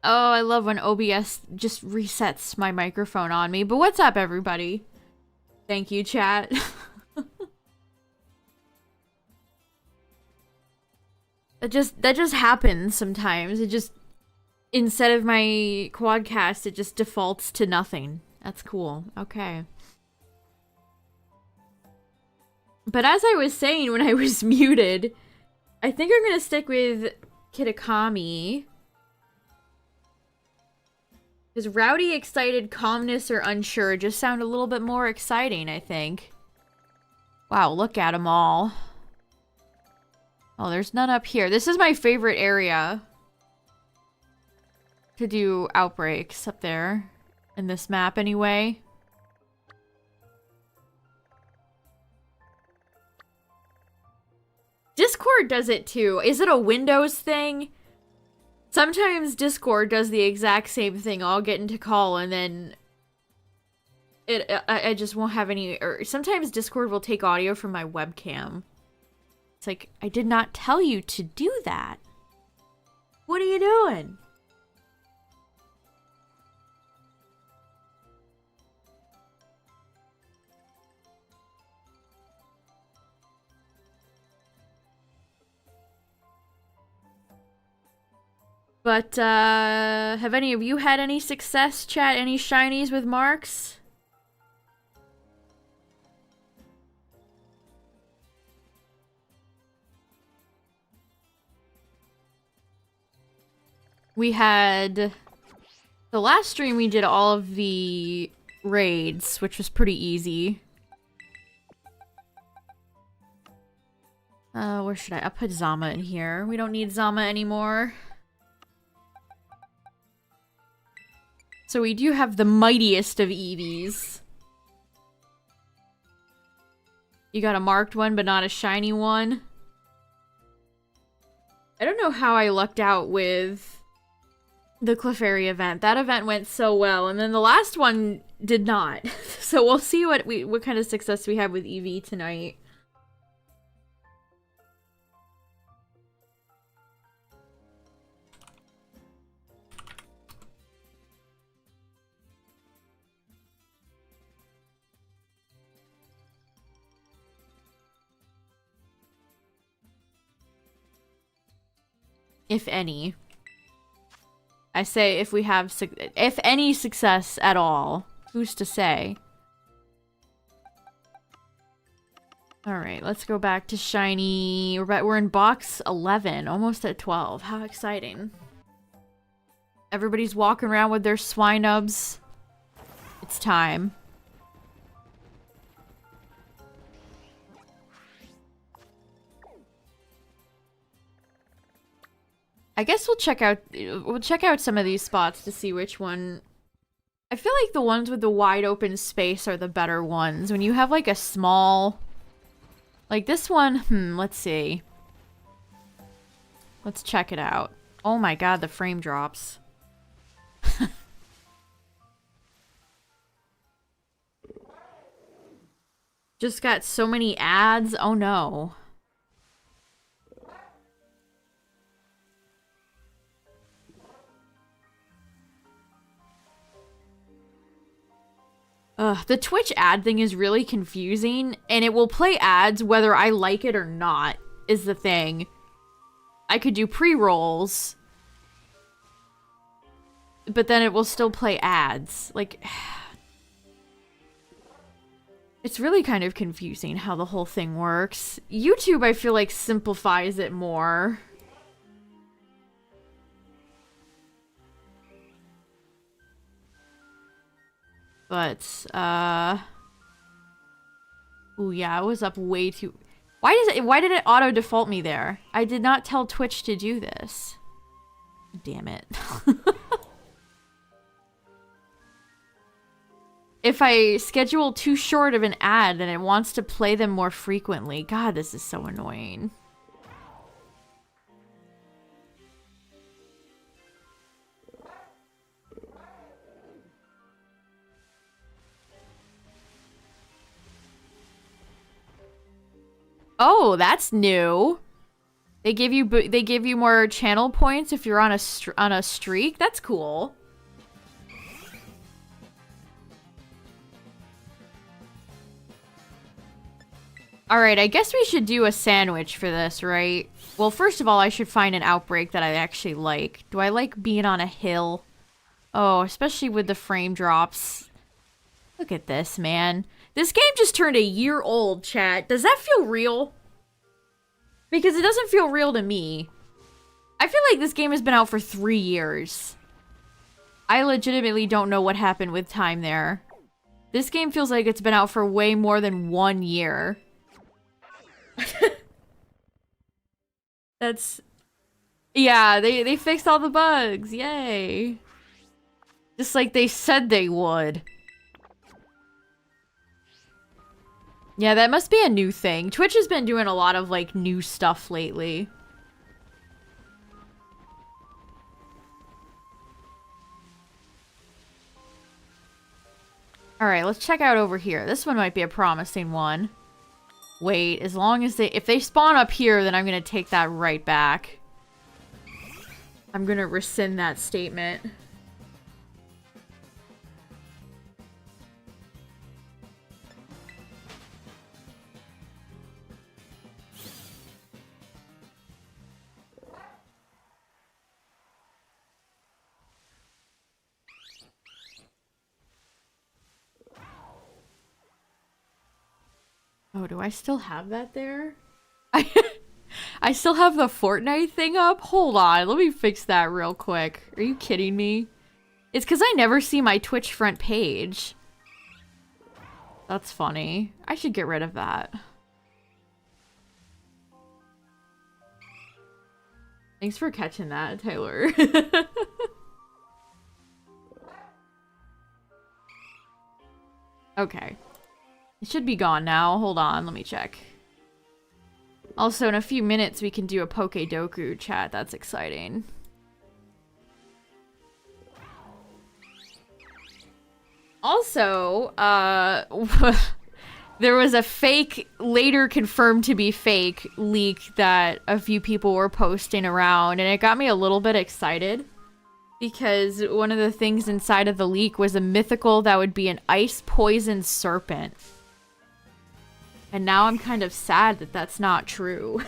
Oh, I love when OBS just resets my microphone on me. But what's up, everybody? Thank you, chat. That just happens sometimes. It just, instead of my quadcast, it just defaults to nothing. That's cool. Okay. But as I was saying when I was muted, I think I'm gonna stick with Kitakami. Because rowdy, excited, calmness, or unsure just sound a little bit more exciting, I think. Wow, look at them all. Oh, there's none up here. This is my favorite area to do outbreaks up there. In this map, anyway. Discord does it too. Is it a Windows thing? Sometimes Discord does the exact same thing. I'll get into call and then I just won't have any, or sometimes Discord will take audio from my webcam. It's like, I did not tell you to do that. What are you doing? But, have any of you had any success, chat? Any shinies with marks? We had... The last stream we did all of the raids, which was pretty easy. Where should I put Zama in here? We don't need Zama anymore. So we do have the mightiest of Eevees. You got a marked one, but not a shiny one. I don't know how I lucked out with the Clefairy event. That event went so well, and then the last one did not. So we'll see what kind of success we have with Eevee tonight. If any. I say if we have, if any success at all. Who's to say? Alright, let's go back to shiny. We're in box 11, almost at 12. How exciting. Everybody's walking around with their swinubs. It's time. I guess we'll check out some of these spots to see which one. I feel like the ones with the wide open space are the better ones. When you have like a small, like this one, let's see. Let's check it out. Oh my god, the frame drops. Just got so many ads. Oh no. The Twitch ad thing is really confusing, and it will play ads whether I like it or not, is the thing. I could do pre-rolls, but then it will still play ads. Like, it's really kind of confusing how the whole thing works. YouTube, I feel like, simplifies it more. But, ooh, yeah, I was up way too... Why did it auto-default me there? I did not tell Twitch to do this. Damn it. If I schedule too short of an ad, then it wants to play them more frequently. God, this is so annoying. Oh, that's new. They give you more channel points if you're on a streak. That's cool. All right, I guess we should do a sandwich for this, right? Well, first of all, I should find an outbreak that I actually like. Do I like being on a hill? Oh, especially with the frame drops. Look at this, man. This game just turned a year old, chat. Does that feel real? Because it doesn't feel real to me. I feel like this game has been out for 3 years. I legitimately don't know what happened with time there. This game feels like it's been out for way more than 1 year. That's... Yeah, they fixed all the bugs. Yay. Just like they said they would. Yeah, that must be a new thing. Twitch has been doing a lot of, like, new stuff lately. Alright, let's check out over here. This one might be a promising one. Wait, as long as if they spawn up here, then I'm gonna take that right back. I'm gonna rescind that statement. Oh, do I still have that there? I still have the Fortnite thing up? Hold on, let me fix that real quick. Are you kidding me? It's because I never see my Twitch front page. That's funny. I should get rid of that. Thanks for catching that, Tyler. Okay. It should be gone now. Hold on, let me check. Also, in a few minutes, we can do a PokeDoku chat. That's exciting. Also, there was a fake, later confirmed to be fake, leak that a few people were posting around, and it got me a little bit excited. Because one of the things inside of the leak was a mythical that would be an ice poison serpent. And now I'm kind of sad that that's not true.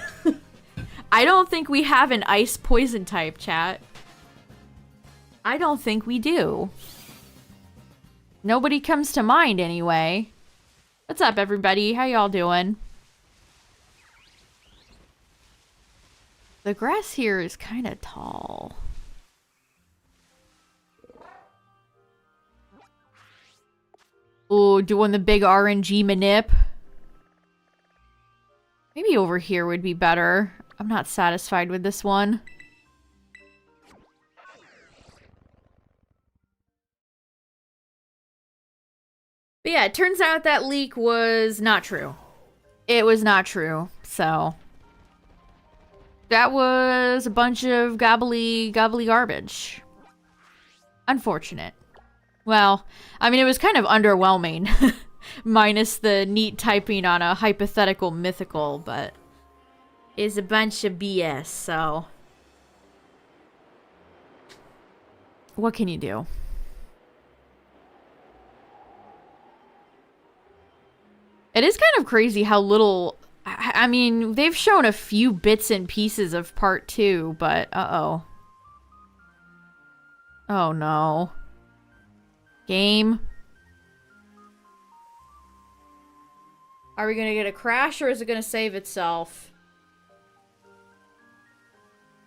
I don't think we have an ice poison type, chat. I don't think we do. Nobody comes to mind anyway. What's up, everybody? How y'all doing? The grass here is kind of tall. Ooh, doing the big RNG manip. Maybe over here would be better. I'm not satisfied with this one. But yeah, it turns out that leak was not true. It was not true, so... That was a bunch of gobbly garbage. Unfortunate. Well, I mean, it was kind of underwhelming. Minus the neat typing on a hypothetical mythical, but... It's a bunch of BS, so... What can you do? It is kind of crazy how little... I mean, they've shown a few bits and pieces of part 2, but uh-oh. Oh no. Game. Are we gonna get a crash or is it gonna save itself?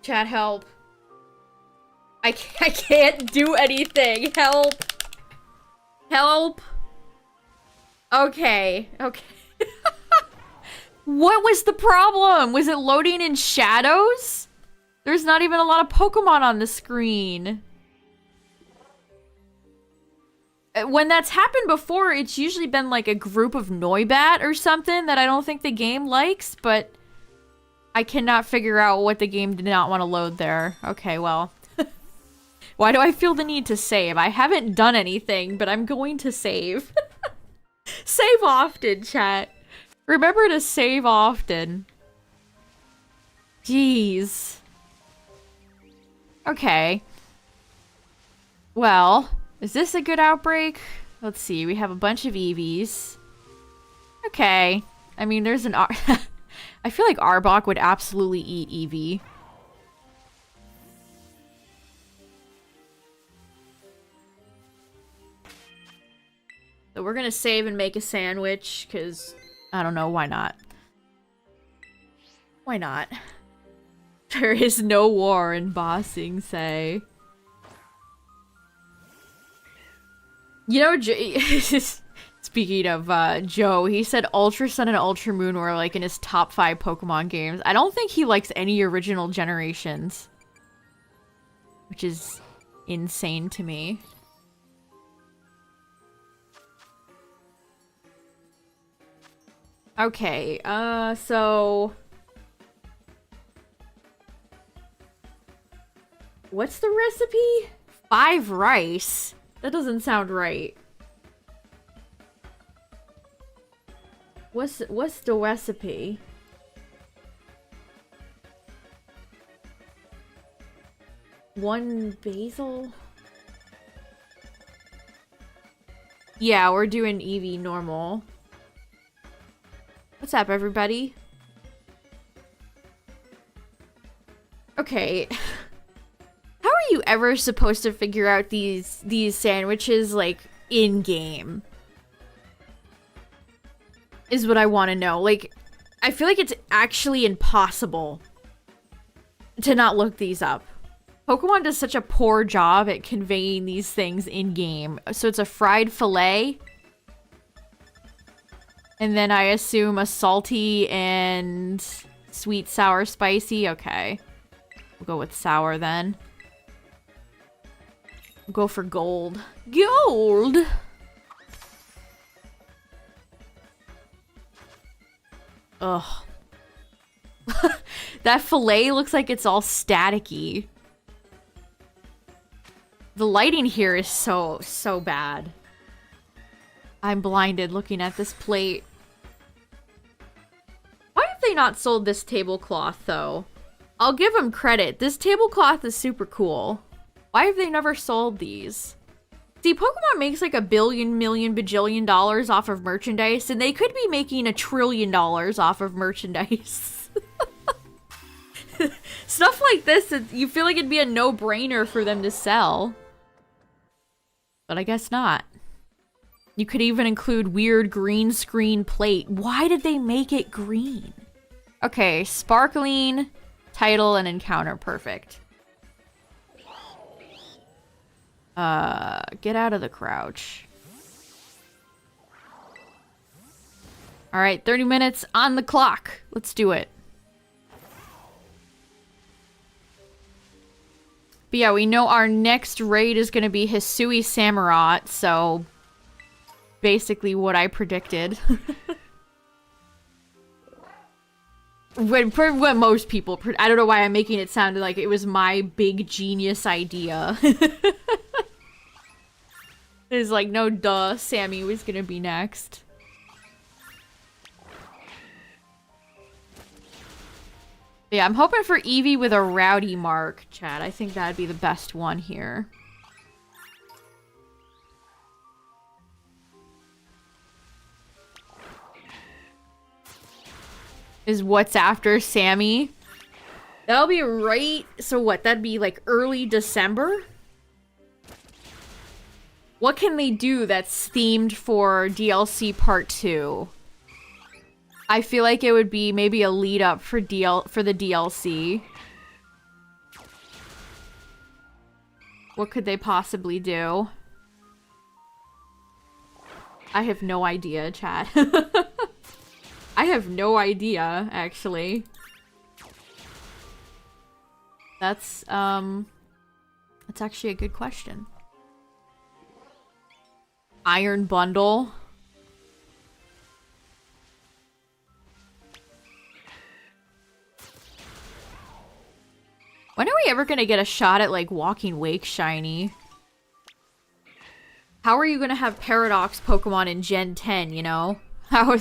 Chat, help. I can't do anything. Help. Help. Okay. Okay. What was the problem? Was it loading in shadows? There's not even a lot of Pokemon on the screen. When that's happened before, it's usually been like a group of Noibat or something that I don't think the game likes, but I cannot figure out what the game did not want to load there. Okay, well. Why do I feel the need to save? I haven't done anything, but I'm going to save. Save often, chat. Remember to save often. Jeez. Okay. Well, is this a good outbreak? Let's see. We have a bunch of Eevees. Okay. I mean, there's an... I feel like Arbok would absolutely eat Eevee. So we're gonna save and make a sandwich, because... I don't know, why not? Why not? There is no war in Ba Sing Se. You know, speaking of Joe, he said Ultra Sun and Ultra Moon were like in his top 5 Pokemon games. I don't think he likes any original generations. Which is insane to me. Okay, so... What's the recipe? 5 rice? That doesn't sound right. What's the recipe? One basil? Yeah, we're doing Eevee normal. What's up, everybody? Okay. How are you ever supposed to figure out these sandwiches, like, in-game? Is what I want to know. Like, I feel like it's actually impossible to not look these up. Pokemon does such a poor job at conveying these things in-game. So it's a fried fillet. And then I assume a salty and sweet, sour, spicy. Okay. We'll go with sour then. We'll go for gold. Gold! Ugh. That fillet looks like it's all staticky. The lighting here is so bad. I'm blinded looking at this plate. Why have they not sold this tablecloth, though? I'll give them credit. This tablecloth is super cool. Why have they never sold these? See, Pokemon makes like $1 billion, million, bajillion dollars off of merchandise, and they could be making $1 trillion off of merchandise. Stuff like this, you feel like it'd be a no-brainer for them to sell. But I guess not. You could even include weird green screen plate. Why did they make it green? Okay, sparkling, title, and encounter. Perfect. Get out of the crouch. Alright, 30 minutes on the clock. Let's do it. But yeah, we know our next raid is going to be Hisui Samurott, so... basically what I predicted. What most people... I don't know why I'm making it sound like it was my big genius idea. It's like, no duh, Sammy was gonna be next. But yeah, I'm hoping for Eevee with a rowdy mark, chat. I think that'd be the best one here. Is what's after Sammy. That'll be right... So what, that'd be like early December? What can they do that's themed for DLC Part 2? I feel like it would be maybe a lead up for the DLC. What could they possibly do? I have no idea, chat. I have no idea, actually. That's actually a good question. Iron Bundle. When are we ever gonna get a shot at, like, Walking Wake shiny? How are you gonna have Paradox Pokemon in Gen 10, you know? How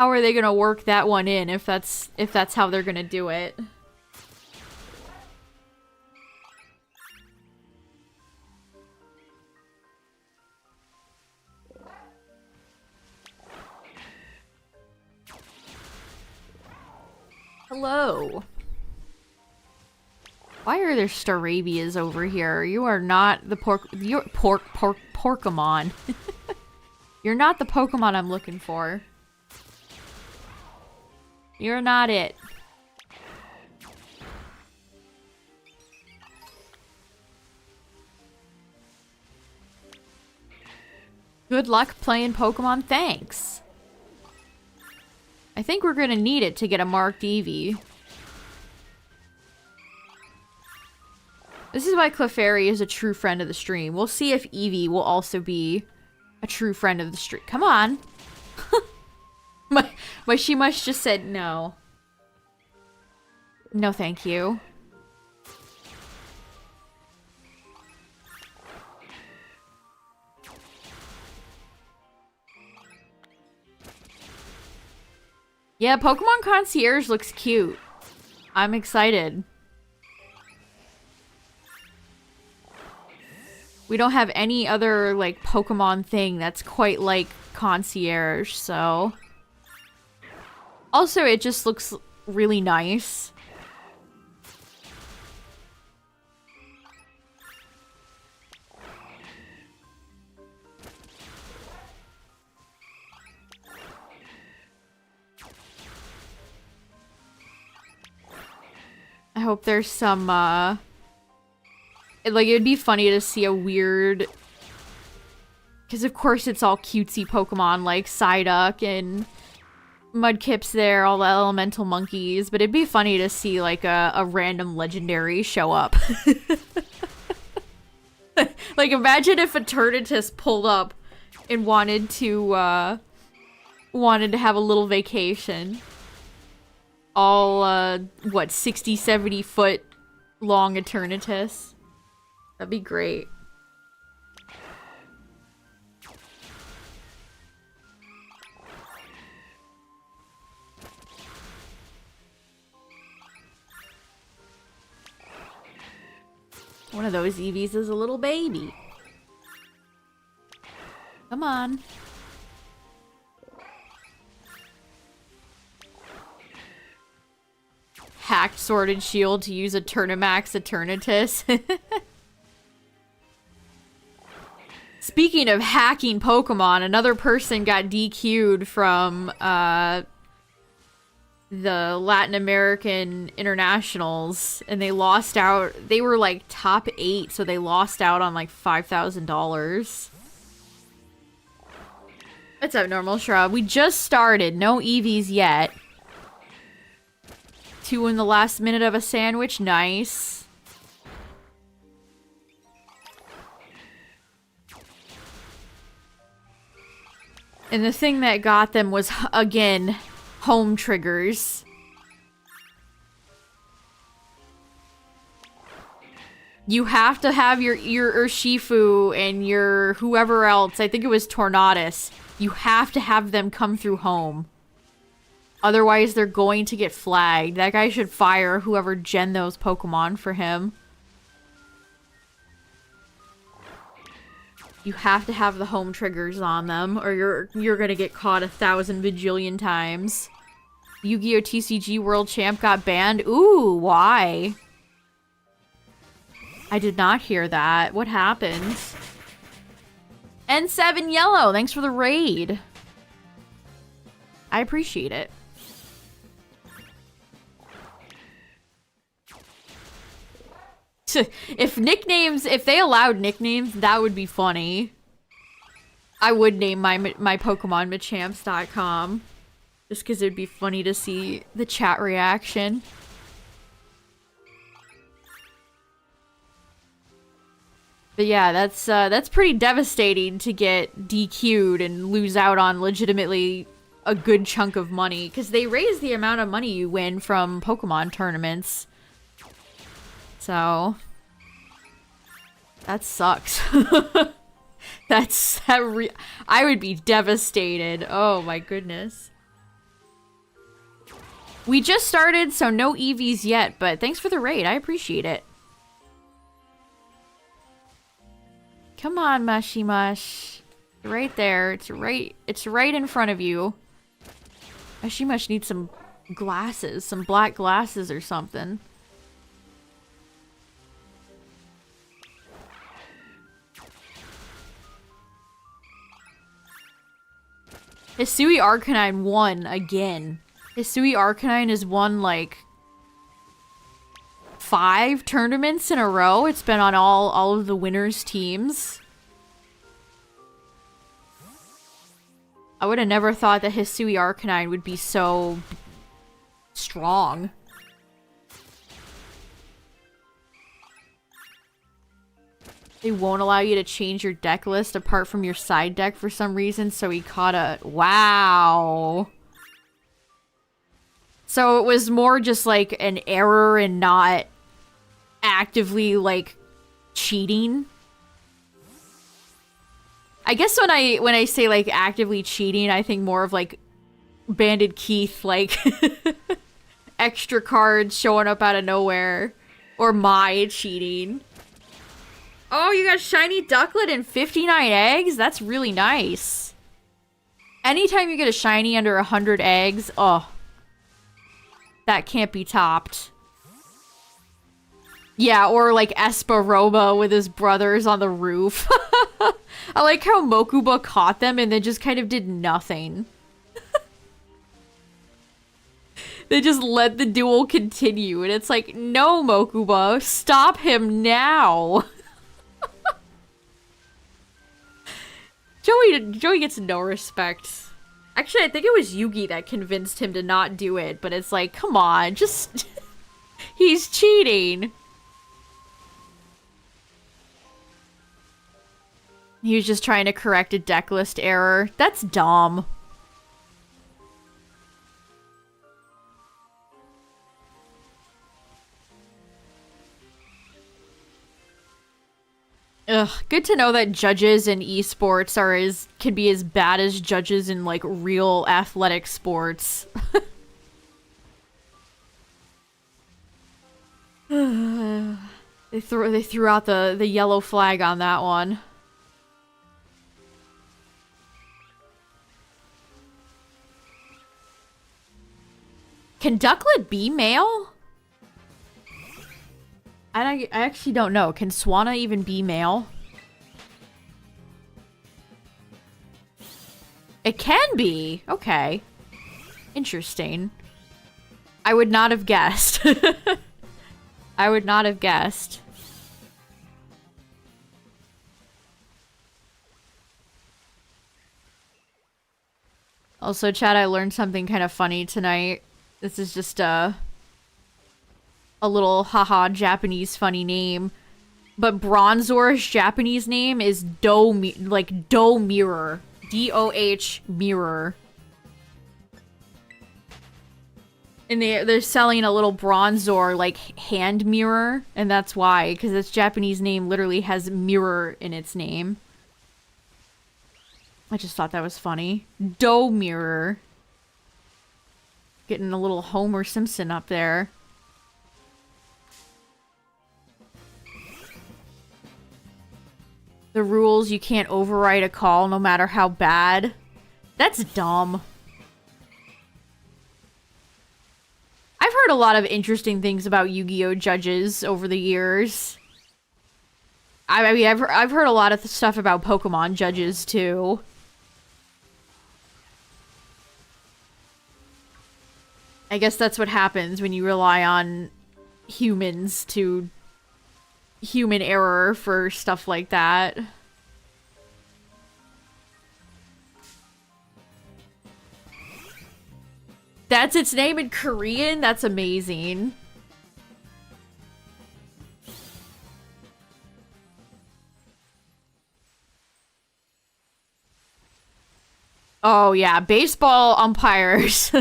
How are they gonna work that one in if that's how they're gonna do it? Hello. Why are there Starabias over here? You are not the Porkemon. You're not the Pokemon I'm looking for. You're not it. Good luck playing Pokemon, thanks. I think we're gonna need it to get a marked Eevee. This is why Clefairy is a true friend of the stream. We'll see if Eevee will also be a true friend of the stream. Come on. My she must just said no. No, thank you. Yeah, Pokemon Concierge looks cute. I'm excited. We don't have any other, like, Pokemon thing that's quite like Concierge, so... Also, it just looks really nice. I hope there's some, like, it'd be funny to see a weird... Because, of course, it's all cutesy Pokemon, like Psyduck and Mudkip's there, all the elemental monkeys. But it'd be funny to see, like, a random legendary show up. Like, imagine if Eternatus pulled up and wanted to have a little vacation. All, what, 60, 70 foot long Eternatus. That'd be great. One of those Eevees is a little baby. Come on. Hacked Sword and Shield to use a Turnamax Eternatus. Speaking of hacking Pokemon, another person got DQ'd from the Latin American internationals, and they lost out. They were like top 8, so they lost out on like $5,000. What's up, Normal Shrub? We just started. No Eevees yet. 2 in the last minute of a sandwich. Nice. And the thing that got them was, again, home triggers. You have to have your Urshifu and your whoever else, I think it was Tornadus, you have to have them come through home. Otherwise, they're going to get flagged. That guy should fire whoever gen those Pokemon for him. You have to have the home triggers on them, or you're gonna get caught 1,000 bajillion times. Yu-Gi-Oh! TCG World Champ got banned? Ooh, why? I did not hear that. What happened? N7 Yellow, thanks for the raid. I appreciate it. If they allowed nicknames, that would be funny. I would name my Pokemon Machamps.com. Just because it'd be funny to see the chat reaction. But yeah, that's pretty devastating to get DQ'd and lose out on legitimately a good chunk of money. Because they raise the amount of money you win from Pokemon tournaments. So that sucks. I would be devastated. Oh my goodness. We just started, so no Eevees yet, but thanks for the raid. I appreciate it. Come on, Mushy Mush. Right there. It's right in front of you. Mushy Mush needs some glasses, some black glasses or something. Hisui Arcanine won again. Hisui Arcanine has won like 5 tournaments in a row. It's been on all of the winners' teams. I would have never thought that Hisui Arcanine would be so strong. They won't allow you to change your deck list apart from your side deck for some reason, so he caught a... Wow. So it was more just like an error and not actively like cheating. I guess when I say like actively cheating, I think more of like Bandit Keith, like extra cards showing up out of nowhere, or my cheating. Oh, you got shiny ducklet and 59 eggs? That's really nice. Anytime you get a shiny under 100 eggs, oh, that can't be topped. Yeah, or like Esparoba with his brothers on the roof. I like how Mokuba caught them and then just kind of did nothing. They just let the duel continue, and it's like, no, Mokuba, stop him now. Joey gets no respect. Actually, I think it was Yugi that convinced him to not do it, but it's like, come on, just... He's cheating. He was just trying to correct a deck list error. That's dumb. Ugh, good to know that judges in esports can be as bad as judges in like real athletic sports. They threw out the yellow flag on that one. Can Ducklet be male? I actually don't know. Can Swanna even be male? It can be. Okay. Interesting. I would not have guessed. I would not have guessed. Also, chat, I learned something kind of funny tonight. This is just a little haha Japanese funny name. But Bronzor's Japanese name is Do Mirror. D-O-H Mirror. And they're selling a little Bronzor like hand mirror, and that's why, because its Japanese name literally has mirror in its name. I just thought that was funny. Do Mirror. Getting a little Homer Simpson up there. The rules, you can't override a call no matter how bad. That's dumb. I've heard a lot of interesting things about Yu-Gi-Oh! Judges over the years. I mean, I've heard a lot of stuff about Pokemon judges, too. I guess that's what happens when you rely on humans to human error for stuff like that. That's its name in Korean? That's amazing. Oh yeah, baseball umpires.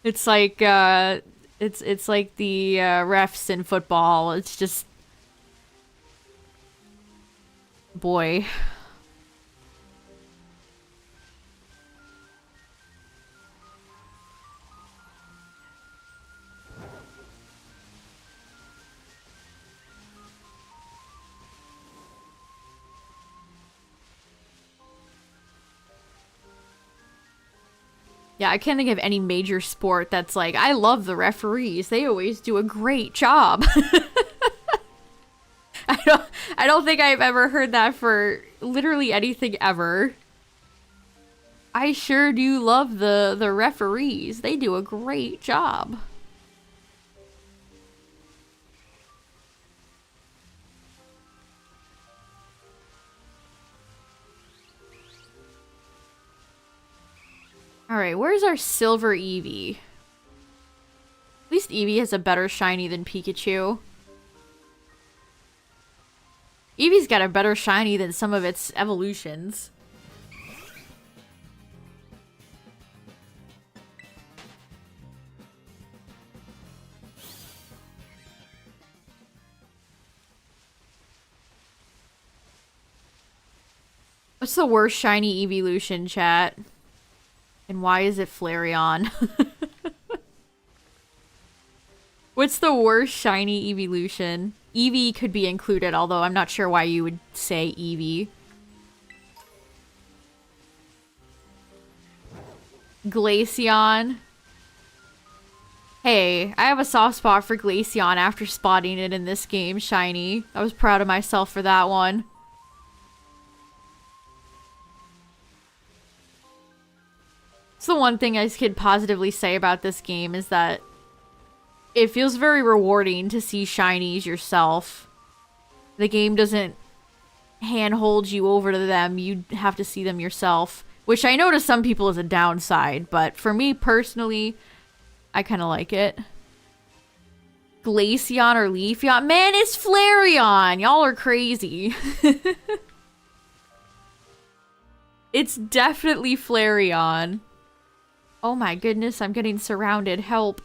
It's like it's like the refs in football. It's just, boy. Yeah, I can't think of any major sport that's like, I love the referees. They always do a great job. I don't think I've ever heard that for literally anything ever. I sure do love the referees. They do a great job. Alright, where's our silver Eevee? At least Eevee has a better shiny than Pikachu. Eevee's got a better shiny than some of its evolutions. What's the worst shiny evolution, chat? And why is it Flareon? What's the worst shiny evolution? Eevee could be included, although I'm not sure why you would say Eevee. Glaceon. Hey, I have a soft spot for Glaceon after spotting it in this game, shiny. I was proud of myself for that one. It's the one thing I could positively say about this game is that it feels very rewarding to see shinies yourself. The game doesn't handhold you over to them. You have to see them yourself. Which I know to some people is a downside, but for me personally, I kind of like it. Glaceon or Leafeon? Man, it's Flareon! Y'all are crazy. It's definitely Flareon. Oh my goodness, I'm getting surrounded. Help.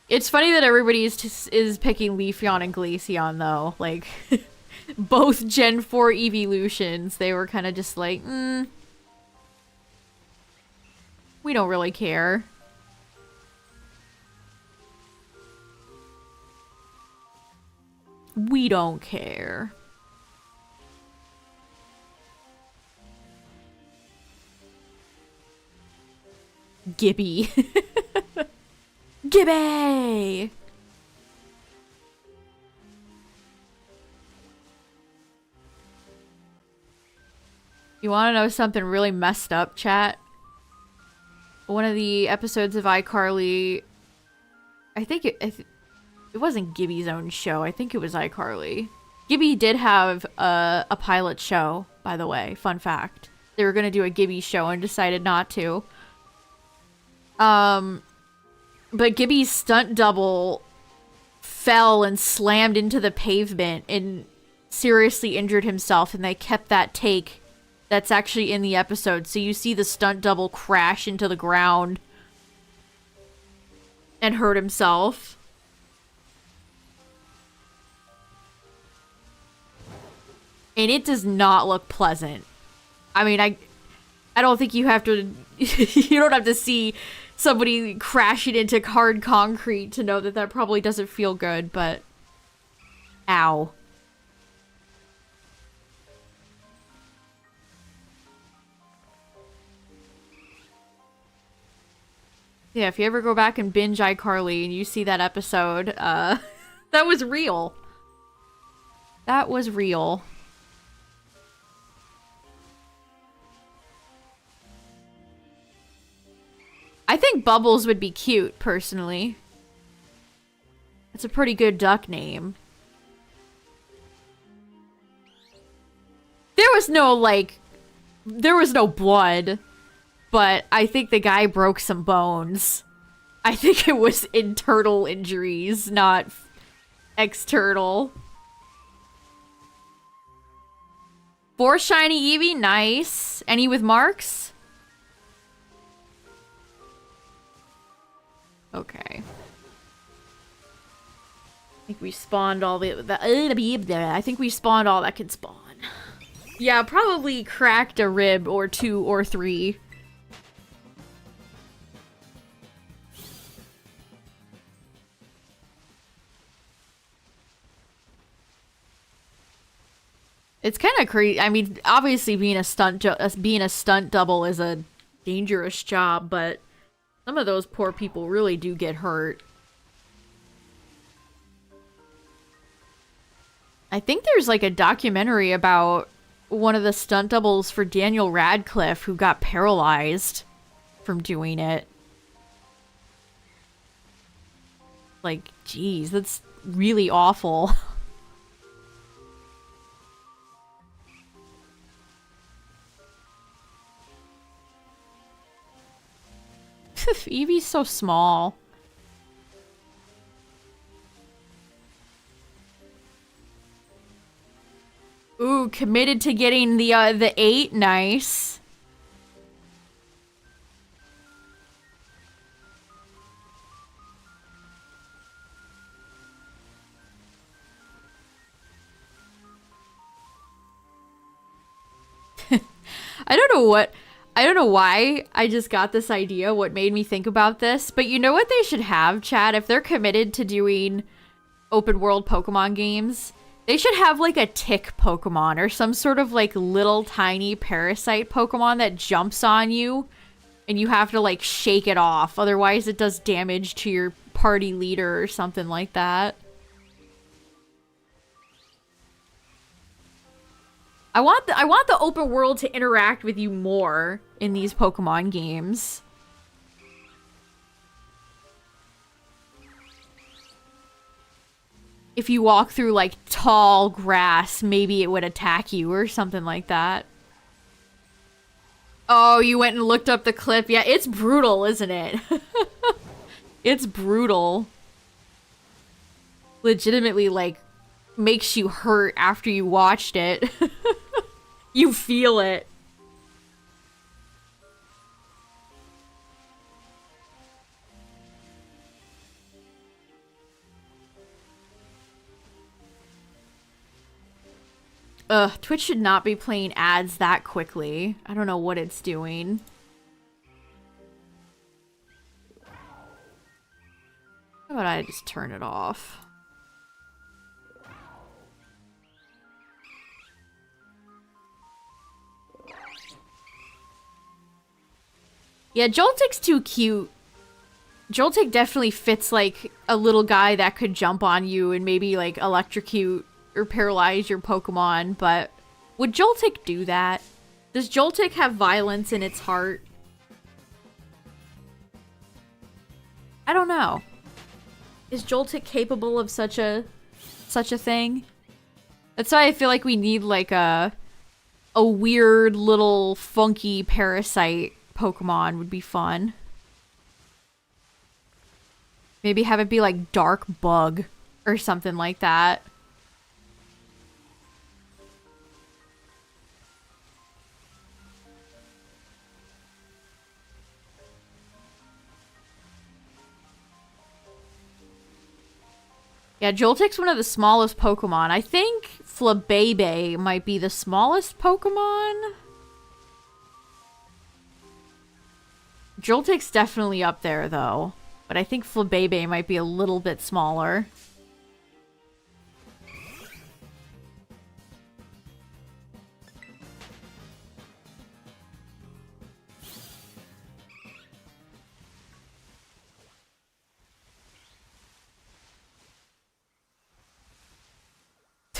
It's funny that everybody is picking Leafeon and Glaceon, though. Like, both Gen 4 evolutions, they were kind of just like, we don't really care. We don't care. Gibby. Gibby! You want to know something really messed up, chat? One of the episodes of iCarly, I think it wasn't Gibby's own show. I think it was iCarly. Gibby did have a pilot show, by the way. Fun fact. They were going to do a Gibby show and decided not to. But Gibby's stunt double fell and slammed into the pavement and seriously injured himself, and they kept that take that's actually in the episode. So you see the stunt double crash into the ground and hurt himself. And it does not look pleasant. I mean, I don't think you have to you don't have to see somebody crashing into hard concrete to know that that probably doesn't feel good, but ow. Yeah, if you ever go back and binge iCarly and you see that episode, that was real. That was real. I think Bubbles would be cute, personally. It's a pretty good duck name. There was no, like... There was no blood. But I think the guy broke some bones. I think it was internal injuries, not external. 4 shiny Eevee, nice. Any with marks? Okay. I think we spawned all I think we spawned all that could spawn. Yeah, probably cracked a rib or 2 or 3. It's kind of crazy. I mean, obviously being a stunt double is a dangerous job, but some of those poor people really do get hurt. I think there's like a documentary about one of the stunt doubles for Daniel Radcliffe who got paralyzed from doing it. Like, geez, that's really awful. Eevee's so small. Ooh, committed to getting the 8. Nice. I don't know why I just got this idea, what made me think about this, but you know what they should have, chat? If they're committed to doing open world Pokemon games, they should have like a tick Pokemon or some sort of like little tiny parasite Pokemon that jumps on you and you have to like shake it off. Otherwise it does damage to your party leader or something like that. I want the open world to interact with you more in these Pokemon games. If you walk through like tall grass, maybe it would attack you or something like that. Oh, you went and looked up the clip. Yeah, it's brutal, isn't it? It's brutal. Legitimately, like, makes you hurt after you watched it. You feel it. Ugh, Twitch should not be playing ads that quickly. I don't know what it's doing. How about I just turn it off? Yeah, Joltik's too cute. Joltik definitely fits like a little guy that could jump on you and maybe like electrocute or paralyze your Pokemon, but would Joltik do that? Does Joltik have violence in its heart? I don't know. Is Joltik capable of such a thing? That's why I feel like we need like a weird little funky parasite Pokemon would be fun. Maybe have it be like Dark Bug or something like that. Yeah, Joltik's one of the smallest Pokemon. I think Flabébé might be the smallest Pokemon. Joltik's definitely up there, though. But I think Flabébé might be a little bit smaller.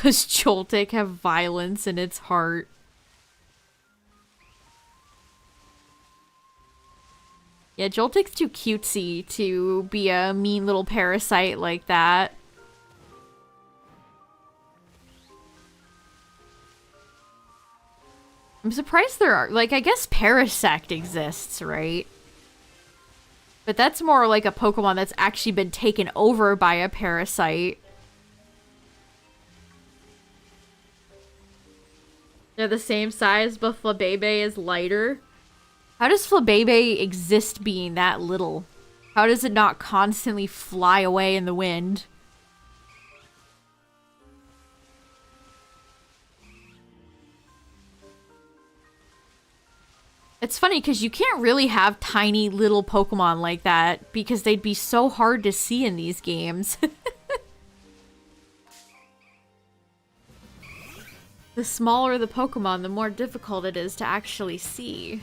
Does Joltik have violence in its heart? Yeah, Joltik's too cutesy to be a mean little parasite like that. I'm surprised there are, like, I guess Parasect exists, right? But that's more like a Pokemon that's actually been taken over by a parasite. They're the same size, but Flabébé is lighter. How does Flabébé exist being that little? How does it not constantly fly away in the wind? It's funny because you can't really have tiny little Pokemon like that because they'd be so hard to see in these games. The smaller the Pokemon, the more difficult it is to actually see.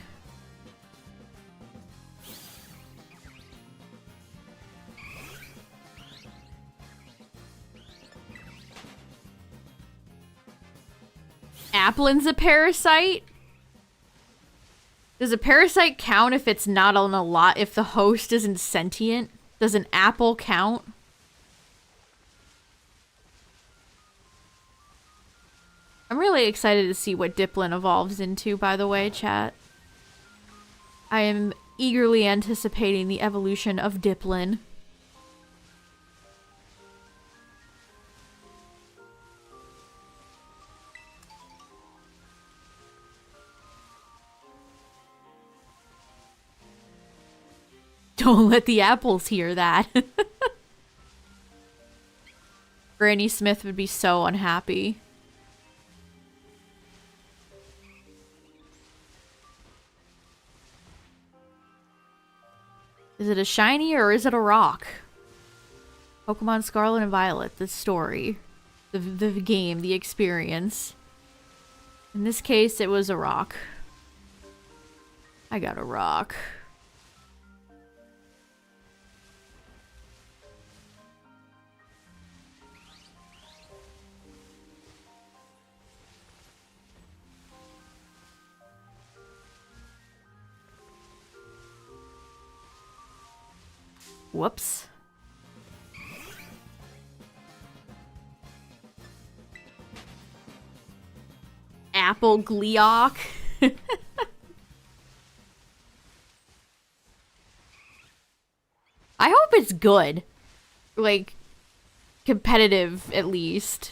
Applin's a parasite? Does a parasite count if it's not on a lot, if the host isn't sentient? Does an apple count? I'm really excited to see what Diplin evolves into, by the way, chat. I am eagerly anticipating the evolution of Diplin. Don't let the apples hear that. Granny Smith would be so unhappy. Is it a shiny or is it a rock? Pokemon Scarlet and Violet, the story. The game, the experience. In this case, it was a rock. I got a rock. Whoops. Apple Gleeok. I hope it's good. Like, competitive, at least.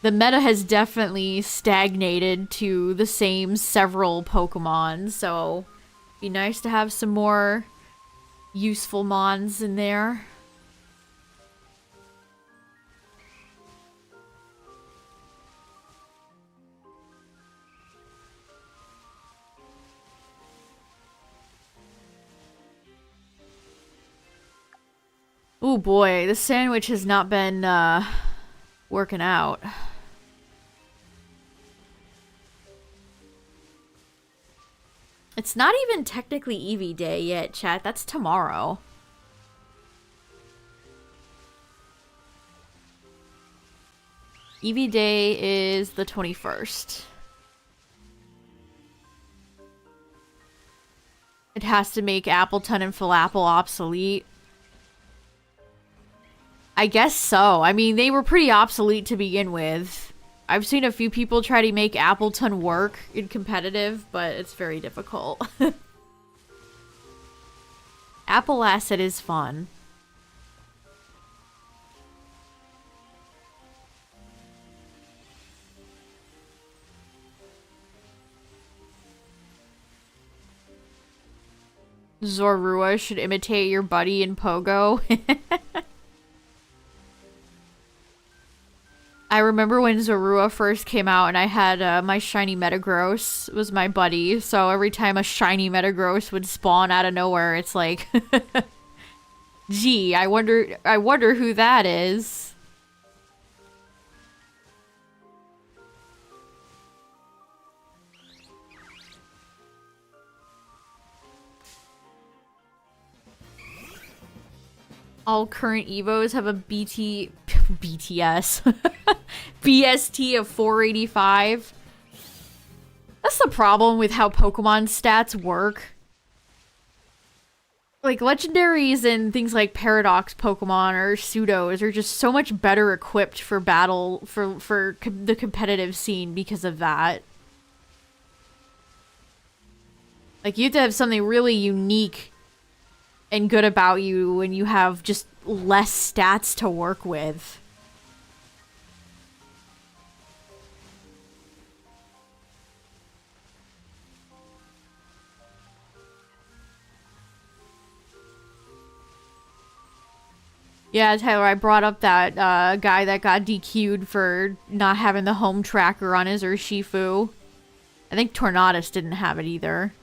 The meta has definitely stagnated to the same several Pokemon, so it'd be nice to have some more useful mons in there. Oh boy, the sandwich has not been working out. It's not even technically Eevee Day yet, chat. That's tomorrow. Eevee Day is the 21st. It has to make Appleton and Falapel obsolete. I guess so. I mean, they were pretty obsolete to begin with. I've seen a few people try to make Appleton work in competitive, but it's very difficult. Apple Acid is fun. Zorua should imitate your buddy in Pogo. I remember when Zorua first came out and I had my shiny Metagross was my buddy, so every time a shiny Metagross would spawn out of nowhere, it's like, gee, I wonder who that is. All current Evos have a BTS BST of 485. That's the problem with how Pokemon stats work. Like, legendaries and things like Paradox Pokemon or Pseudos are just so much better equipped for battle, for the competitive scene because of that. Like, you have to have something really unique and good about you when you have just less stats to work with. Yeah, Tyler, I brought up that guy that got DQ'd for not having the home tracker on his Urshifu. I think Tornadus didn't have it either.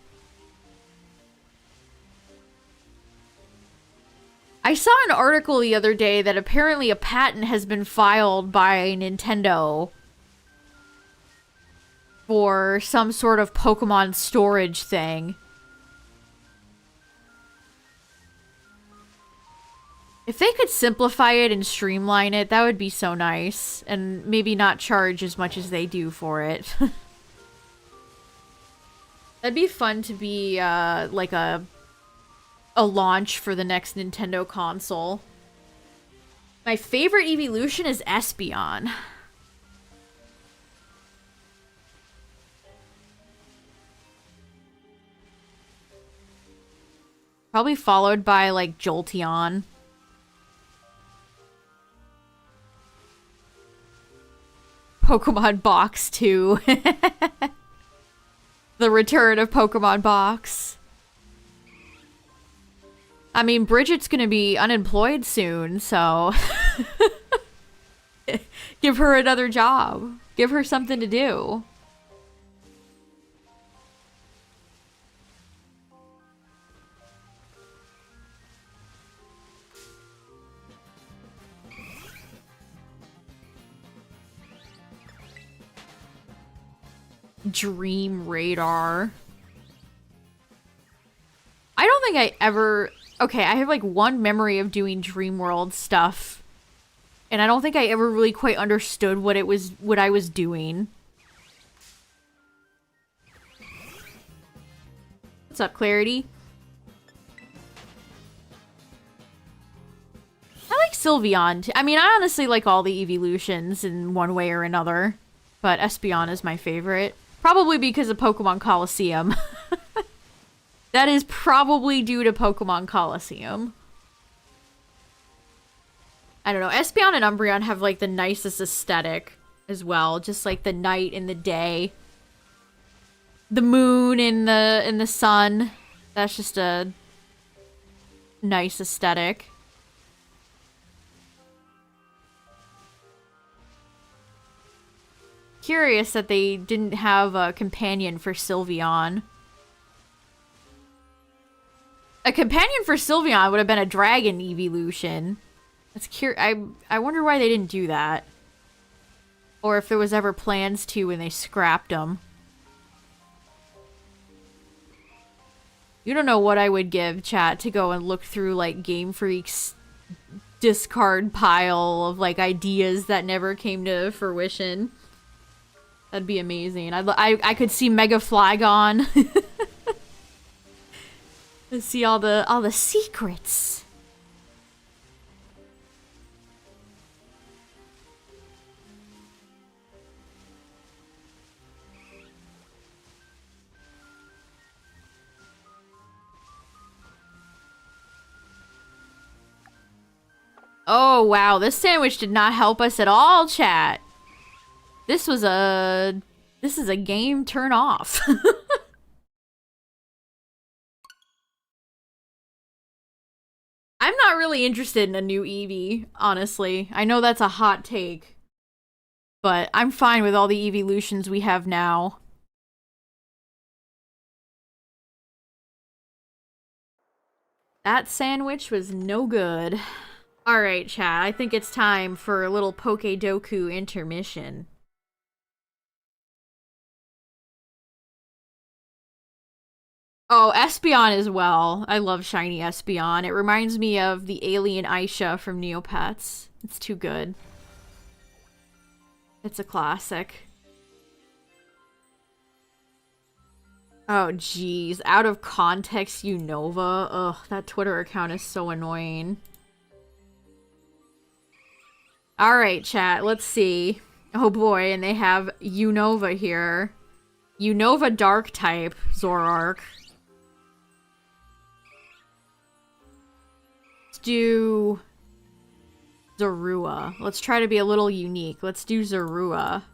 I saw an article the other day that apparently a patent has been filed by Nintendo for some sort of Pokemon storage thing. If they could simplify it and streamline it, that would be so nice. And maybe not charge as much as they do for it. That'd be fun to be, like a launch for the next Nintendo console. My favorite evolution is Espeon. Probably followed by, like, Jolteon. Pokemon Box 2. The return of Pokemon Box. I mean, Bridget's gonna be unemployed soon, so... Give her another job. Give her something to do. Dream Radar. I don't think I ever... Okay, I have like one memory of doing Dream World stuff. And I don't think I ever really quite understood what I was doing. What's up, Clarity? I like Sylveon. I mean, I honestly like all the evolutions in one way or another. But Espeon is my favorite. Probably because of Pokemon Coliseum. That is probably due to Pokemon Coliseum. I don't know. Espeon and Umbreon have like the nicest aesthetic as well. Just like the night and the day. The moon and the sun. That's just a nice aesthetic. Curious that they didn't have a companion for Sylveon. A companion for Sylveon would have been a dragon evolution. That's I wonder why they didn't do that. Or if there was ever plans to when they scrapped them. You don't know what I would give, chat, to go and look through like Game Freak's discard pile of like ideas that never came to fruition. That'd be amazing. I could see Mega Flygon. And see all the secrets. Oh wow, this sandwich did not help us at all, chat. This is a game turn off. I'm not really interested in a new Eevee, honestly. I know that's a hot take. But I'm fine with all the evolutions we have now. That sandwich was no good. Alright, chat. I think it's time for a little PokeDoku intermission. Oh, Espeon as well. I love shiny Espeon. It reminds me of the alien Aisha from Neopets. It's too good. It's a classic. Oh, jeez. Out of context, Unova. Ugh, that Twitter account is so annoying. Alright, chat. Let's see. Oh boy, and they have Unova here. Unova Dark type, Zoroark. Do Zorua. Let's try to be a little unique. Let's do Zorua.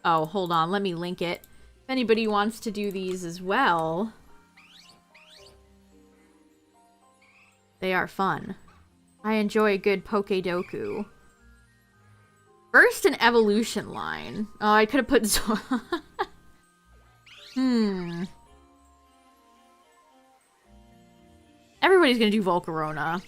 Oh, hold on. Let me link it. If anybody wants to do these as well. They are fun. I enjoy a good PokeDoku. First an evolution line. Oh, I could have put Zorua. Everybody's gonna do Volcarona.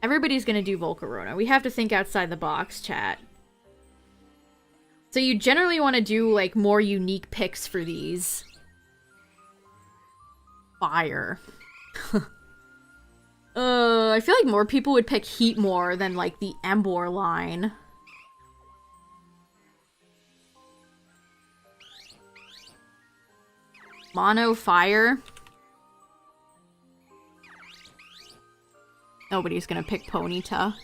Everybody's gonna do Volcarona. We have to think outside the box, chat. So you generally want to do, like, more unique picks for these. Fire. I feel like more people would pick Heat more than, like, the Embor line. Mono Fire. Nobody's gonna pick Ponyta.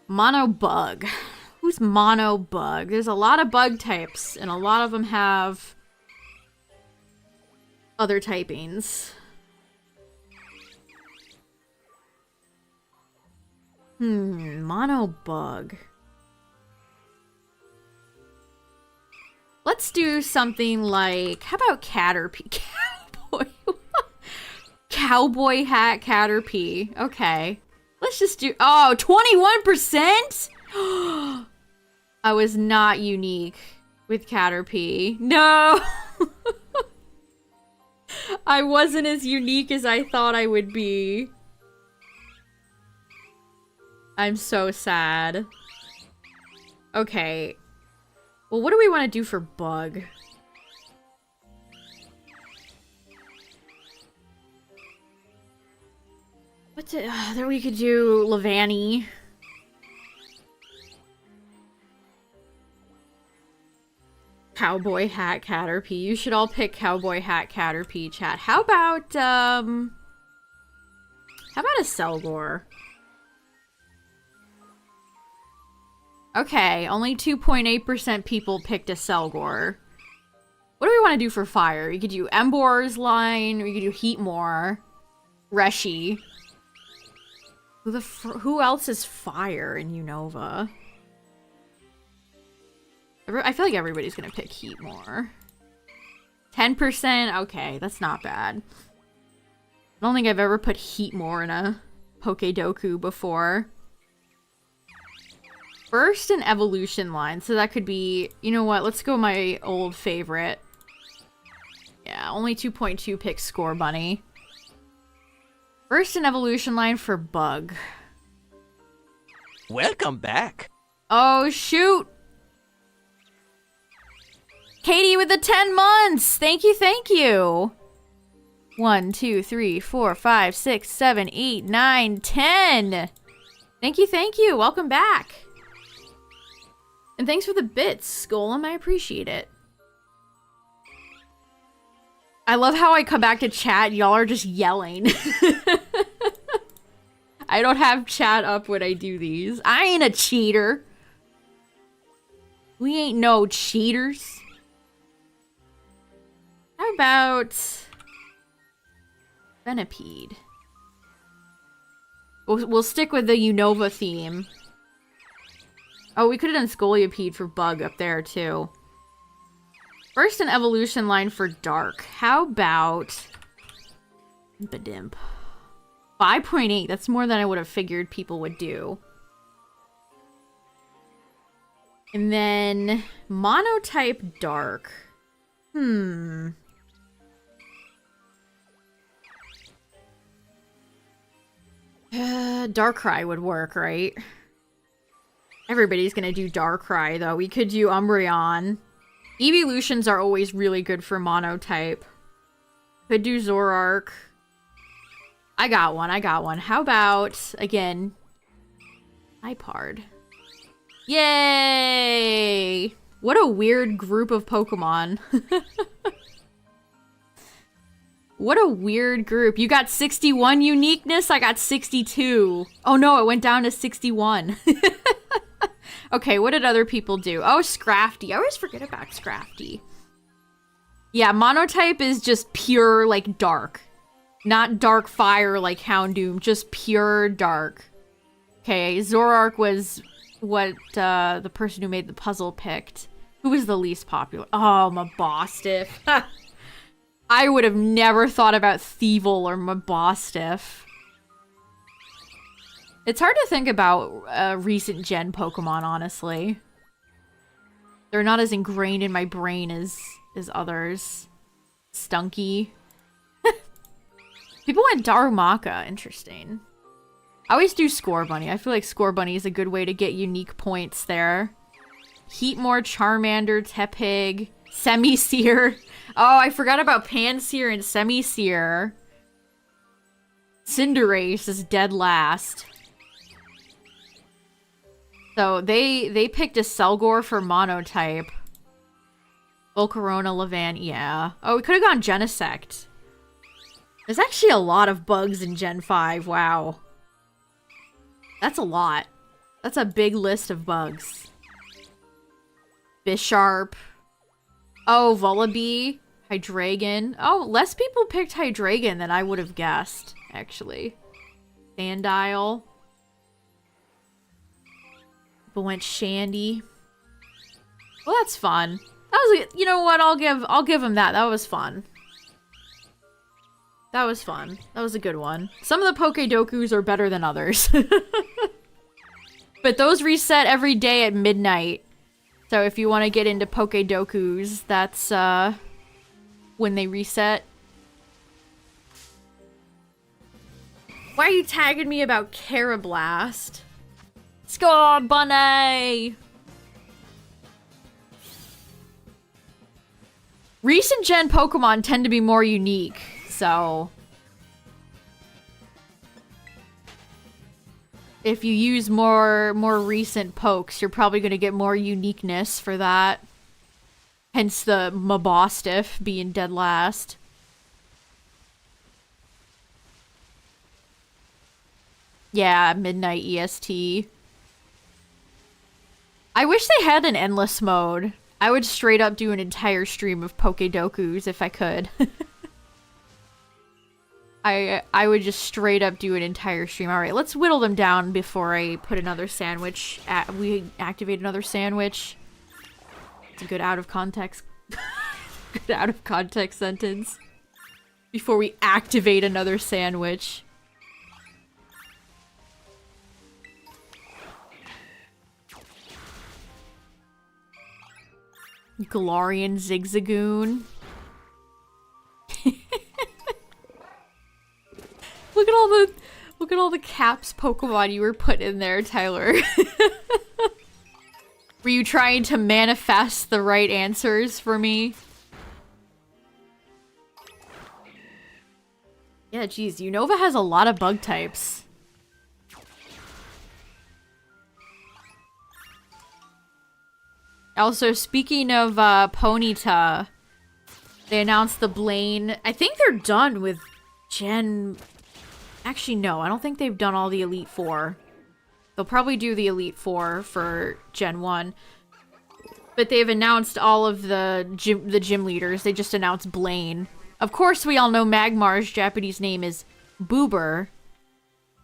Mono Bug. Who's Mono Bug? There's a lot of bug types, and a lot of them have other typings. Mono Bug. Let's do something like, how about Caterpie? Cowboy. Cowboy hat Caterpie. Okay. Let's just do, oh, 21%? I was not unique with Caterpie. No! I wasn't as unique as I thought I would be. I'm so sad. Okay. Well, what do we want to do for Bug? What's it? Then we could do Levani. Cowboy hat Caterpie. You should all pick Cowboy hat Caterpie, chat. How about a Selgor? Okay, only 2.8% people picked a Selgor. What do we want to do for fire? You could do Embor's line, or you could do Heatmore. Reshi. Who else is fire in Unova? I feel like everybody's gonna pick Heatmore. 10%? Okay, that's not bad. I don't think I've ever put Heatmore in a PokeDoku before. First and evolution line, so that could be, you know what, let's go my old favorite. Yeah, only 2.2 picks Score Bunny. First and evolution line for Bug. Welcome back. Oh, shoot! Katie with the 10 months! Thank you, thank you! 1, 2, 3, 4, 5, 6, 7, 8, 9, 10! Thank you, thank you! Welcome back! And thanks for the bits, Golem. I appreciate it. I love how I come back to chat, y'all are just yelling. I don't have chat up when I do these. I ain't a cheater. We ain't no cheaters. How about Venipede? We'll stick with the Unova theme. Oh, we could have done Scolipede for Bug up there, too. First an evolution line for Dark. How about Badimp? 5.8. That's more than I would have figured people would do. And then Monotype Dark. Darkrai would work, right? Everybody's gonna do Darkrai, though. We could do Umbreon. Evolutions are always really good for Monotype. Could do Zoroark. I got one. How about, again, Hypard? Yay! What a weird group of Pokemon. What a weird group. You got 61 uniqueness, I got 62. Oh no, it went down to 61. Okay, what did other people do? Oh, Scrafty. I always forget about Scrafty. Yeah, Monotype is just pure, like, dark. Not dark fire like Houndoom, just pure dark. Okay, Zoroark was what the person who made the puzzle picked. Who was the least popular? Oh, Mabostiff. I would have never thought about Thievul or Mabostiff. It's hard to think about recent gen Pokemon, honestly. They're not as ingrained in my brain as others. Stunky. People went Darumaka. Interesting. I always do Score Bunny. I feel like Score Bunny is a good way to get unique points there. Heatmore, Charmander, Tepig, Semi-Seer. Oh, I forgot about Panseer and Semi-Seer. Cinderace is dead last. So they picked a Selgor for Monotype. Volcarona, Levant, yeah. Oh, we could have gone Genesect. There's actually a lot of bugs in Gen 5, wow. That's a lot. That's a big list of bugs. Bisharp. Oh, Vullaby. Hydreigon. Oh, less people picked Hydreigon than I would have guessed, actually. Sandile. People went Shandy. Well, that's fun. That was, you know what? I'll give him that. That was fun. That was fun. That was a good one. Some of the PokeDokus are better than others. But those reset every day at midnight. So if you want to get into PokeDokus, that's when they reset. Why are you tagging me about Carablast? Score Bunny! Recent gen Pokemon tend to be more unique, so... if you use more recent pokes, you're probably going to get more uniqueness for that. Hence the Mabostiff being dead last. Yeah, Midnight EST. I wish they had an endless mode. I would straight up do an entire stream of PokeDokus if I could. I would just straight up do an entire stream. Alright, let's whittle them down before I put another sandwich. We activate another sandwich. It's a good out of context. Good out of context sentence. Before we activate another sandwich. Galarian Zigzagoon. Look at all the caps Pokemon you were putting in there, Tyler. Were you trying to manifest the right answers for me? Yeah, geez, Unova has a lot of bug types. Also, speaking of Ponyta, they announced the Blaine. I think they're done with Gen... Actually, no, I don't think they've done all the Elite Four. They'll probably do the Elite Four for Gen 1. But they've announced all of the gym leaders. They just announced Blaine. Of course, we all know Magmar's Japanese name is Boober.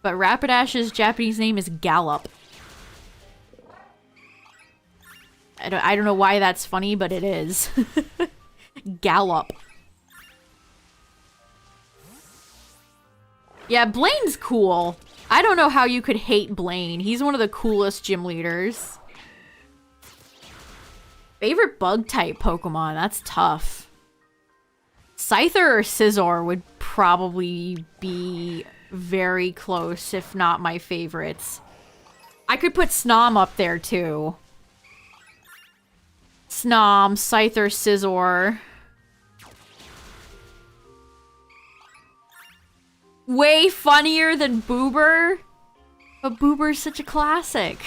But Rapidash's Japanese name is Gallop. I don't know why that's funny, but it is. Gallop. Yeah, Blaine's cool. I don't know how you could hate Blaine. He's one of the coolest gym leaders. Favorite bug type Pokemon? That's tough. Scyther or Scizor would probably be very close, if not my favorites. I could put Snom up there too. Snom, Scyther, Scizor. Way funnier than Boober. But Boober's such a classic.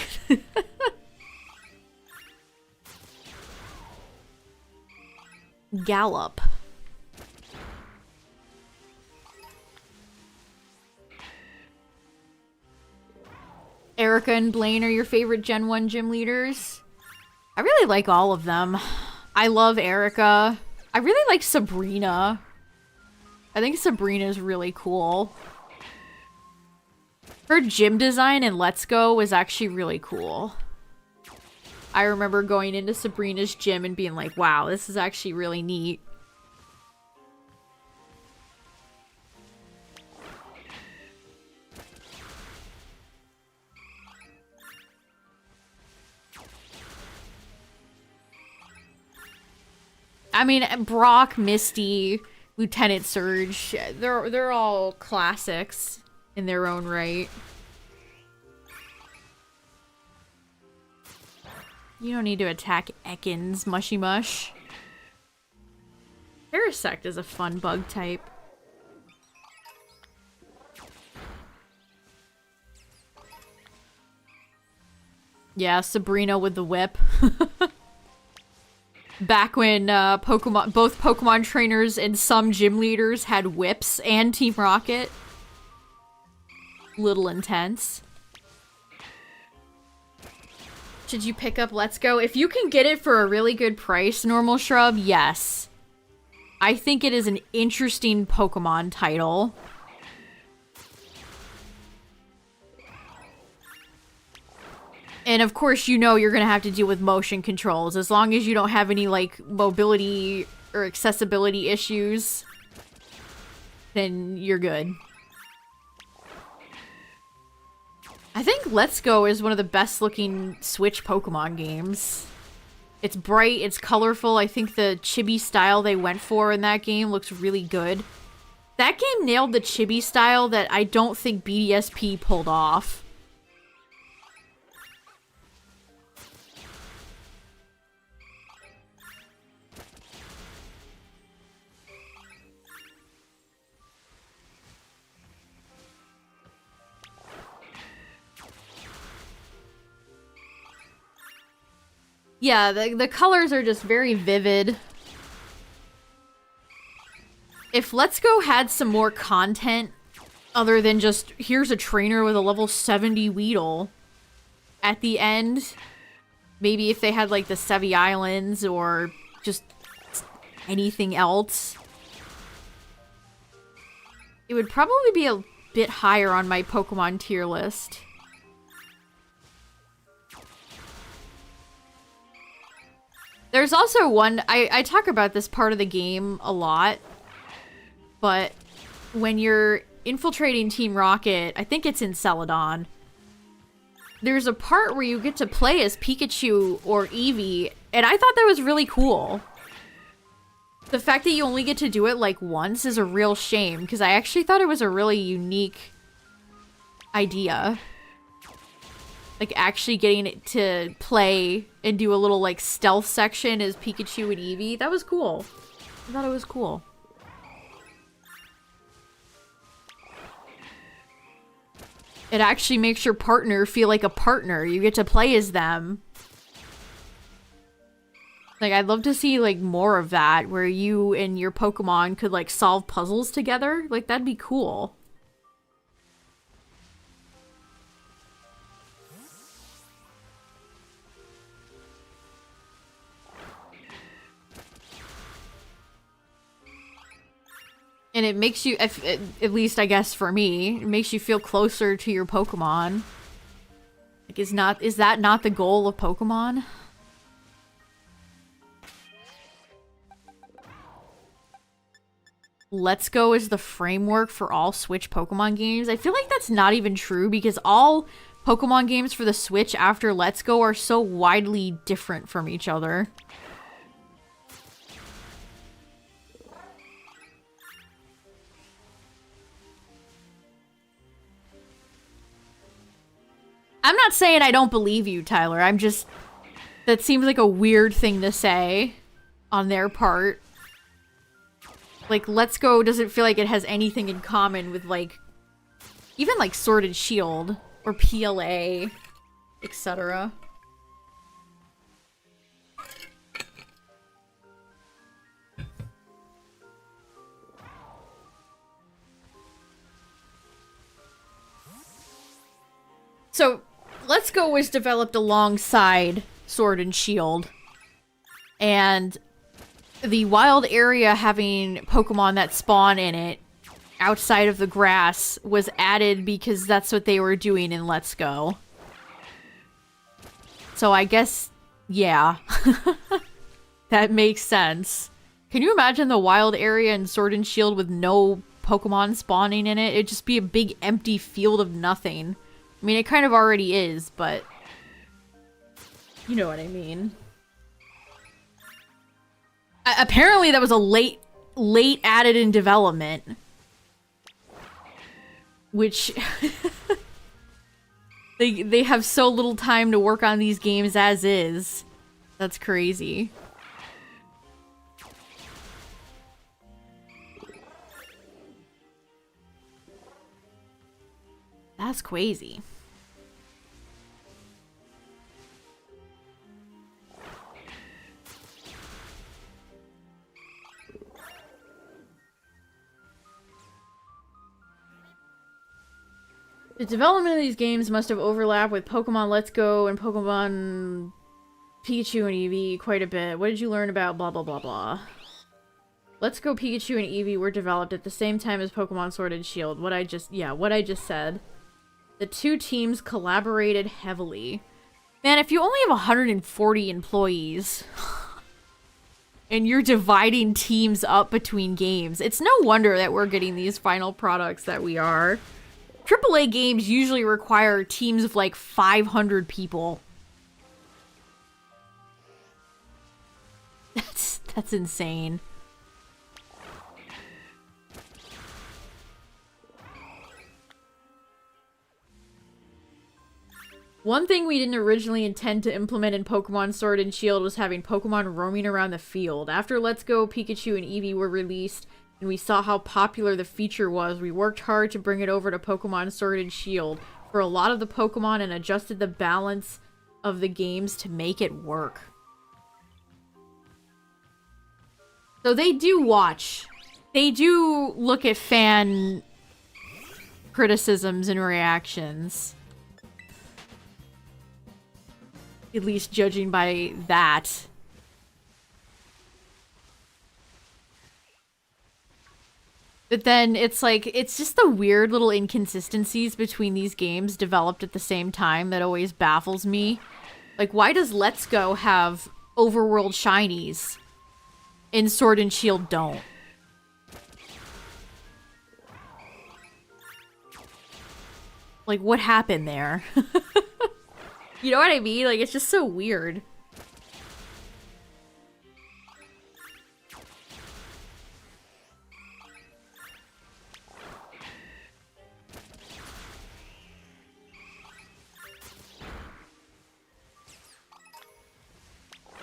Gallop. Erica and Blaine are your favorite Gen 1 gym leaders? I really like all of them. I love Erica. I really like Sabrina. I think Sabrina's really cool. Her gym design in Let's Go was actually really cool. I remember going into Sabrina's gym and being like, wow, this is actually really neat. I mean, Brock, Misty, Lieutenant Surge, they're all classics in their own right. You don't need to attack Ekans, Mushy Mush. Parasect is a fun bug type. Yeah, Sabrina with the whip. Back when both Pokemon trainers and some gym leaders had whips and Team Rocket. Little intense. Should you pick up Let's Go? If you can get it for a really good price, Normal Shrub, yes. I think it is an interesting Pokemon title. And of course, you know you're gonna have to deal with motion controls. As long as you don't have any, like, mobility or accessibility issues, then you're good. I think Let's Go is one of the best looking Switch Pokemon games. It's bright, it's colorful. I think the chibi style they went for in that game looks really good. That game nailed the chibi style that I don't think BDSP pulled off. Yeah, the colors are just very vivid. If Let's Go had some more content, other than just, here's a trainer with a level 70 Weedle at the end, maybe if they had, like, the Sevi Islands or just anything else, it would probably be a bit higher on my Pokemon tier list. There's also one, I talk about this part of the game a lot, but when you're infiltrating Team Rocket, I think it's in Celadon, there's a part where you get to play as Pikachu or Eevee, and I thought that was really cool. The fact that you only get to do it like once is a real shame, because I actually thought it was a really unique idea. Like, actually getting it to play and do a little, like, stealth section as Pikachu and Eevee. That was cool. I thought it was cool. It actually makes your partner feel like a partner. You get to play as them. Like, I'd love to see, like, more of that, where you and your Pokemon could, like, solve puzzles together. Like, that'd be cool. And it makes you, at least I guess for me, it makes you feel closer to your Pokemon. Like, is that not the goal of Pokemon? Let's Go is the framework for all Switch Pokemon games. I feel like that's not even true, because all Pokemon games for the Switch after Let's Go are so widely different from each other. I'm not saying I don't believe you, Tyler. I'm just... That seems like a weird thing to say on their part. Like, Let's Go doesn't feel like it has anything in common with, like... Even, like, Sword and Shield. Or PLA. Etc. So... Let's Go was developed alongside Sword and Shield, and the wild area having Pokemon that spawn in it outside of the grass was added because that's what they were doing in Let's Go. So I guess, yeah, that makes sense. Can you imagine the wild area in Sword and Shield with no Pokemon spawning in it? It'd just be a big empty field of nothing. I mean, it kind of already is, but you know what I mean. Apparently that was a late added in development. Which... they have so little time to work on these games as is. That's crazy. That's crazy. The development of these games must have overlapped with Pokemon Let's Go and Pokemon Pikachu and Eevee quite a bit. What did you learn about blah blah blah blah? Let's Go Pikachu and Eevee were developed at the same time as Pokemon Sword and Shield. What I just said. The two teams collaborated heavily. Man, if you only have 140 employees and you're dividing teams up between games, it's no wonder that we're getting these final products that we are. AAA games usually require teams of like 500 people. That's insane. One thing we didn't originally intend to implement in Pokemon Sword and Shield was having Pokemon roaming around the field. After Let's Go, Pikachu, and Eevee were released, and we saw how popular the feature was, we worked hard to bring it over to Pokemon Sword and Shield for a lot of the Pokemon and adjusted the balance of the games to make it work. So they do watch. They do look at fan criticisms and reactions. At least judging by that. But then it's like, it's just the weird little inconsistencies between these games developed at the same time that always baffles me. Like, why does Let's Go have overworld shinies and Sword and Shield don't? Like, what happened there? You know what I mean? Like, it's just so weird.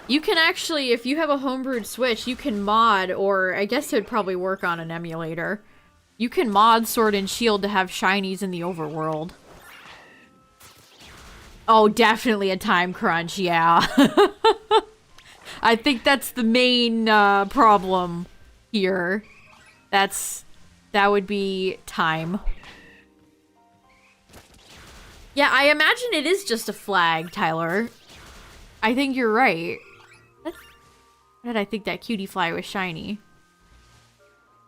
You can actually, if you have a homebrewed Switch, you can mod, or I guess it'd probably work on an emulator. You can mod Sword and Shield to have shinies in the overworld. Oh, definitely a time crunch, yeah. I think that's the main problem here. That would be time. Yeah, I imagine it is just a flag, Tyler. I think you're right. Why did I think that cutie fly was shiny?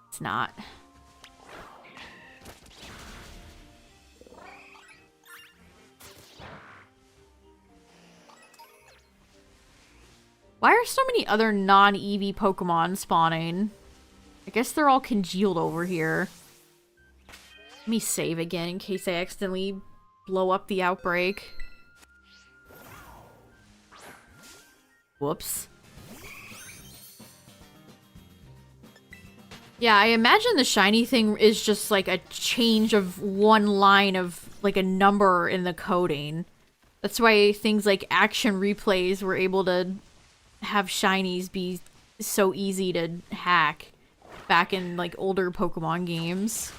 It's not. Why are so many other non-Eevee Pokemon spawning? I guess they're all congealed over here. Let me save again in case I accidentally blow up the outbreak. Whoops. Yeah, I imagine the shiny thing is just like a change of one line of like a number in the coding. That's why things like action replays were able to have shinies be so easy to hack back in like older Pokemon games.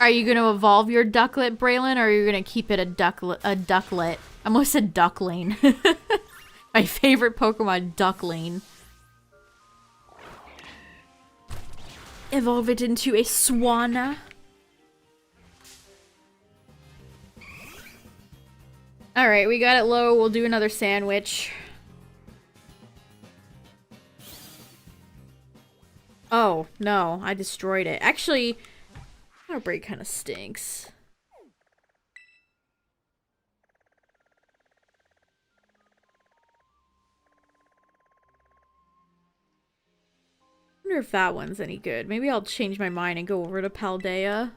Are you going to evolve your ducklet, Braylon, or are you going to keep it a ducklet? I almost said duckling. My favorite Pokemon, duckling. Evolve it into a swanna. Alright, we got it low. We'll do another sandwich. Oh, no. I destroyed it. Actually... Outbreak kind of stinks. wonder if that one's any good. Maybe I'll change my mind and go over to Paldea.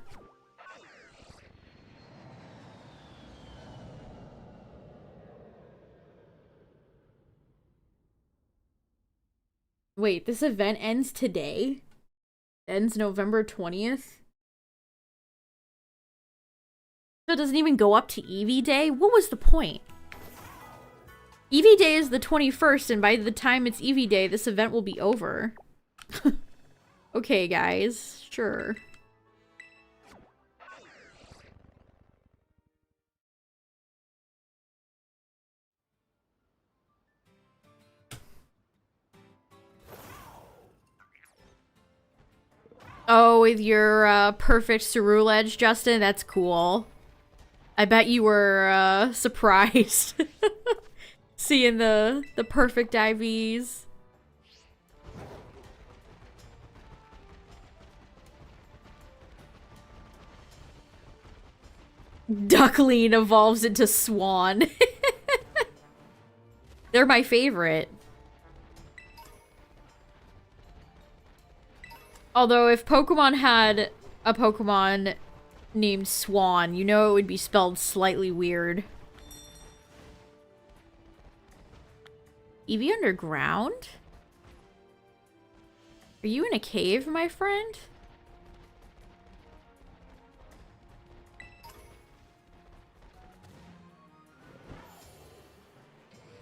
Wait, this event ends today? Ends November 20th? So it doesn't even go up to Eevee Day? What was the point? Eevee Day is the 21st, and by the time it's Eevee Day, this event will be over. Okay, guys. Sure. Oh, with your perfect Ceruledge, Justin? That's cool. I bet you were surprised seeing the perfect IVs. Duckling evolves into Swan. They're my favorite. Although if Pokemon had a Pokemon named Swan, you know it would be spelled slightly weird. Eevee underground? Are you in a cave, my friend?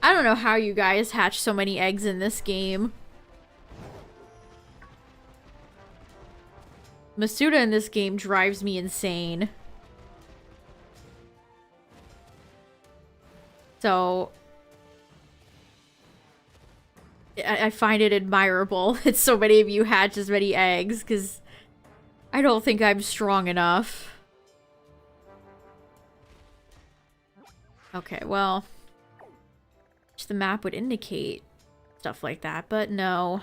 I don't know how you guys hatch so many eggs in this game. Masuda in this game drives me insane. So I find it admirable that so many of you hatch as many eggs, because I don't think I'm strong enough. Okay, well, the map would indicate stuff like that, but no.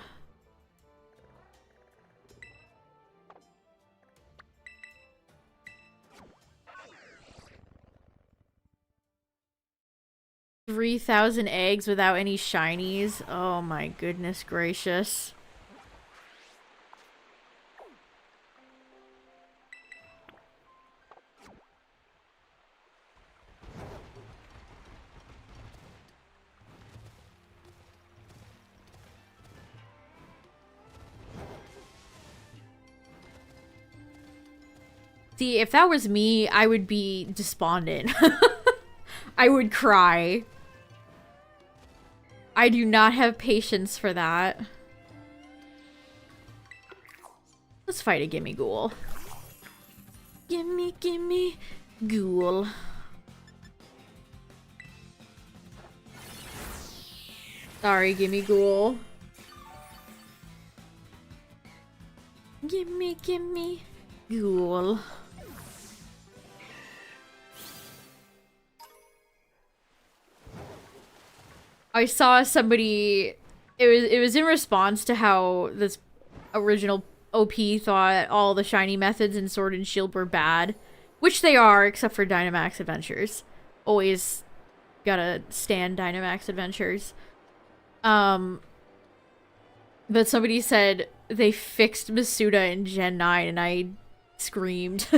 $3,000 eggs without any shinies? Oh my goodness gracious. See, if that was me, I would be despondent. I would cry. I do not have patience for that. Let's fight a gimme ghoul. Gimme ghoul. Sorry, gimme ghoul. Gimme ghoul. I saw somebody, it was in response to how this original OP thought all the shiny methods in Sword and Shield were bad, which they are, except for Dynamax Adventures. Always gotta stand Dynamax Adventures. But somebody said they fixed Masuda in Gen 9 and I screamed.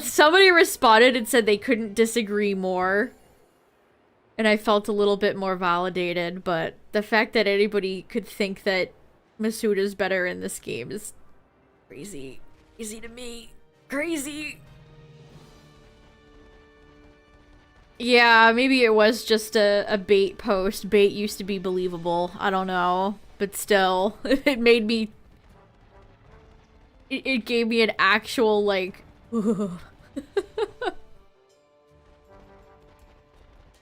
Somebody responded and said they couldn't disagree more. And I felt a little bit more validated, but the fact that anybody could think that Masuda's better in this game is crazy. Crazy to me. Crazy! Yeah, maybe it was just a bait post. Bait used to be believable. I don't know. But still, it made me... It gave me an actual, like...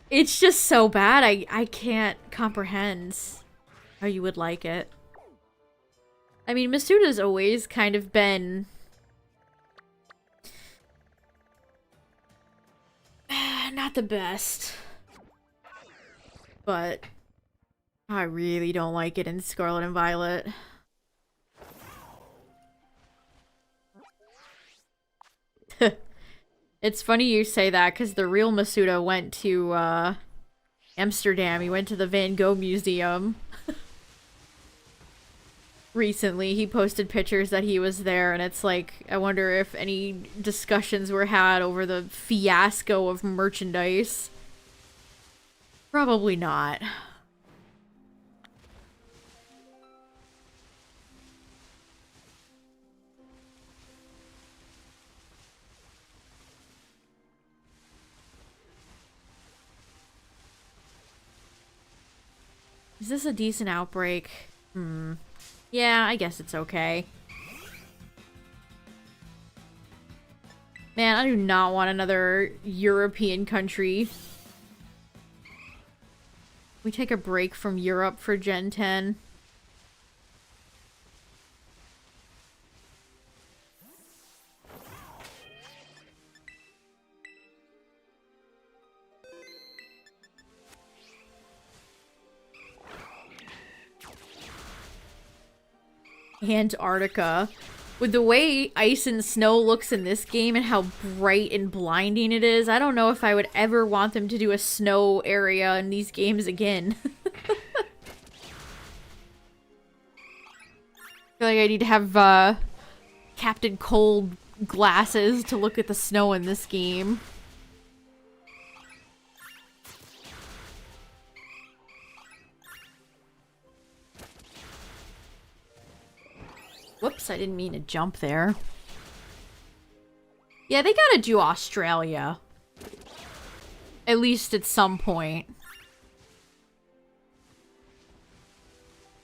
It's just so bad, I can't comprehend how you would like it. I mean, Masuda's always kind of been... not the best. But I really don't like it in Scarlet and Violet. It's funny you say that, because the real Masuda went to, Amsterdam. He went to the Van Gogh Museum. recently. He posted pictures that he was there, and it's like, I wonder if any discussions were had over the fiasco of merchandise. Probably not. Is this a decent outbreak? Yeah, I guess it's okay. Man, I do not want another European country. We take a break from Europe for Gen 10. Antarctica. With the way ice and snow looks in this game and how bright and blinding it is, I don't know if I would ever want them to do a snow area in these games again. I feel like I need to have Captain Cold glasses to look at the snow in this game. Whoops, I didn't mean to jump there. Yeah, they gotta do Australia. At least at some point.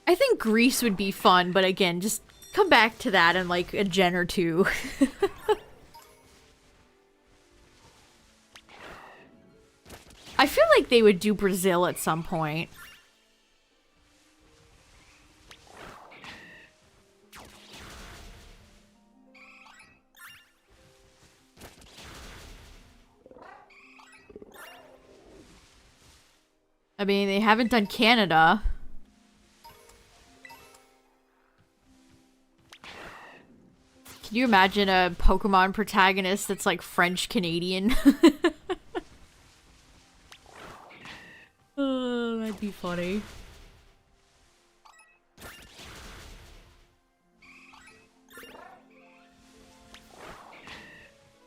I think Greece would be fun, but again, just come back to that in like a gen or two. I feel like they would do Brazil at some point. I mean, they haven't done Canada. Can you imagine a Pokemon protagonist that's like French-Canadian? Oh, that'd be funny.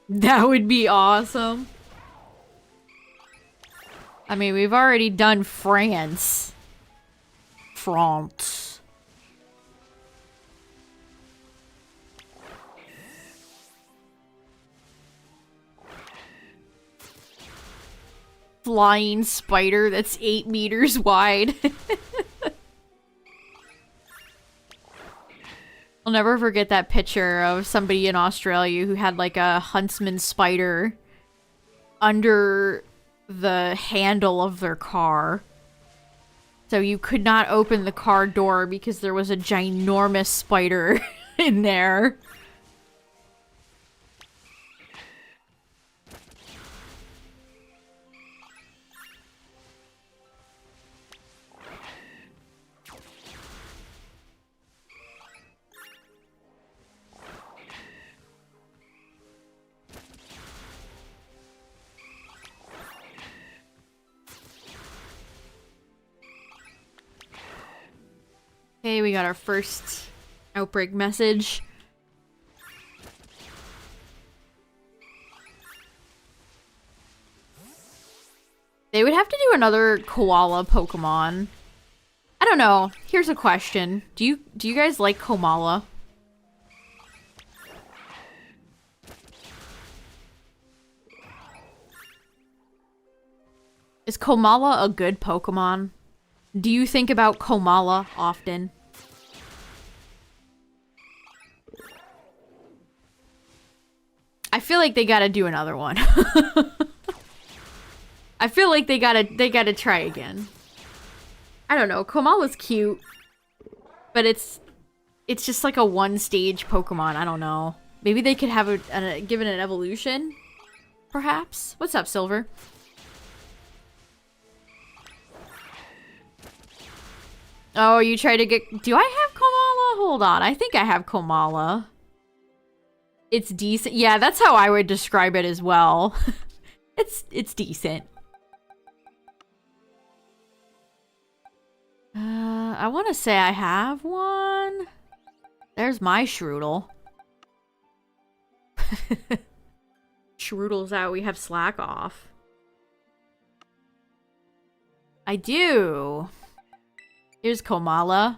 That would be awesome. I mean, we've already done France. France. Flying spider that's 8 meters wide. I'll never forget that picture of somebody in Australia who had like a huntsman spider under the handle of their car. So you could not open the car door because there was a ginormous spider in there. Okay, we got our first outbreak message. They would have to do another koala Pokemon. I don't know. Here's a question. Do you guys like Komala? Is Komala a good Pokemon? Do you think about Komala often? I feel like they gotta do another one. I feel like they gotta try again. I don't know. Komala's cute, but it's just like a one-stage Pokemon. I don't know. Maybe they could have give it an evolution, perhaps. What's up, Silver? Oh, you try to get... Do I have Komala? Hold on. I think I have Komala. It's decent. Yeah, that's how I would describe it as well. It's decent. I want to say I have one. There's my Shroodle. Shroodle's out. We have Slack off. I do. Here's Komala.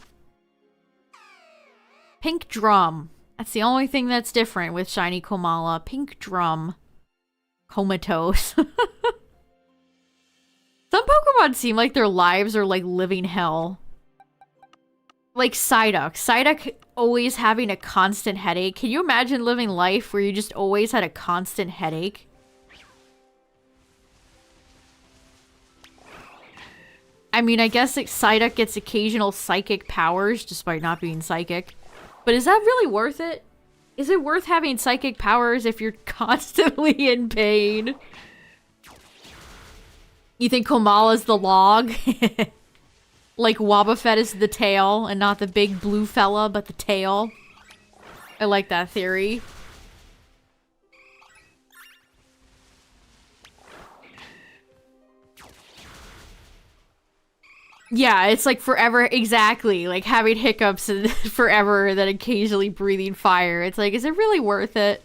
Pink drum. That's the only thing that's different with shiny Komala. Pink drum. Comatose. Some Pokemon seem like their lives are like living hell. Like Psyduck. Psyduck always having a constant headache. Can you imagine living life where you just always had a constant headache? I mean, I guess Psyduck gets occasional psychic powers despite not being psychic. But is that really worth it? Is it worth having psychic powers if you're constantly in pain? You think Komala's the log? Like Wobbuffet is the tail and not the big blue fella, but the tail. I like that theory. Yeah, it's like forever, exactly. Like having hiccups and forever and then occasionally breathing fire. It's like, is it really worth it?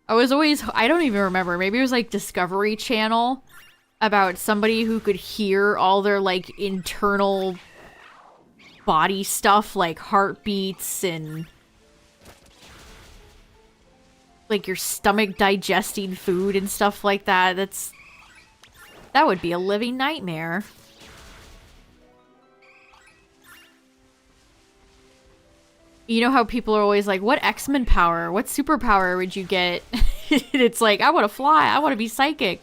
I don't even remember. Maybe it was like Discovery Channel about somebody who could hear all their like internal body stuff, like heartbeats and like your stomach digesting food and stuff like that. That would be a living nightmare. You know how people are always like, what X-Men power? What superpower would you get? It's like, I want to fly. I want to be psychic.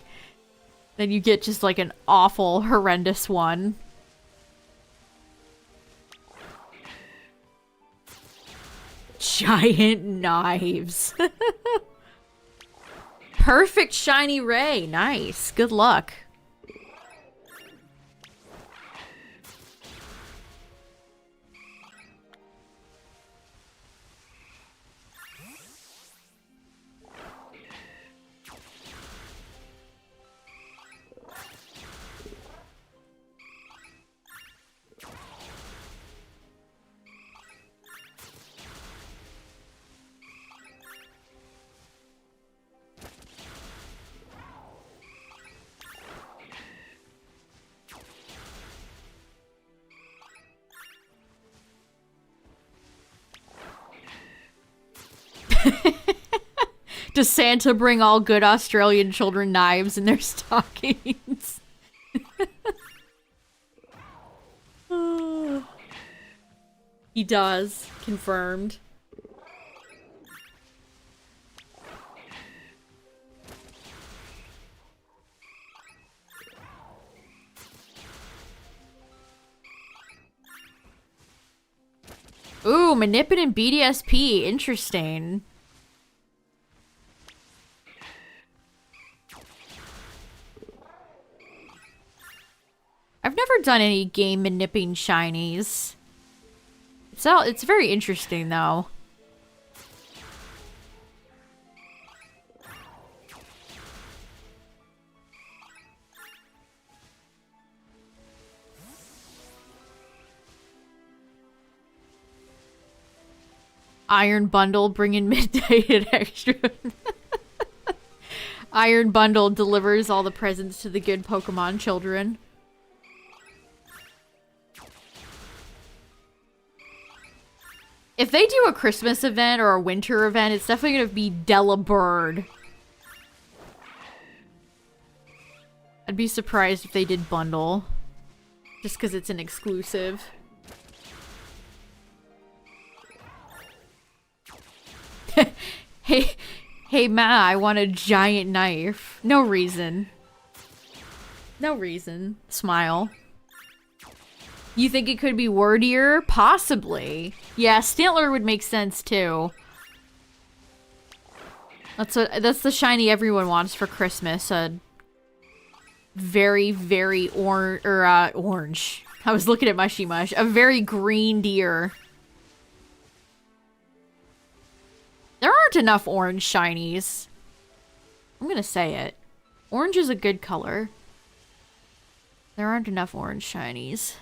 Then you get just like an awful, horrendous one. Giant knives. Perfect shiny ray. Nice. Good luck. Does Santa bring all good Australian children knives in their stockings? He does. Confirmed. Ooh, Manipin and BDSP. Interesting. I've never done any game manipping shinies. It's very interesting though. Iron Bundle bringing midnight and extra. Iron Bundle delivers all the presents to the good Pokemon children. If they do a Christmas event or a winter event, it's definitely going to be Delibird. I'd be surprised if they did bundle. Just because it's an exclusive. Hey, Ma, I want a giant knife. No reason. No reason. Smile. You think it could be wordier? Possibly. Yeah, Stantler would make sense too. That's the shiny everyone wants for Christmas. A very, very orange. I was looking at my Shimush. A very green deer. There aren't enough orange shinies. I'm gonna say it. Orange is a good color. There aren't enough orange shinies.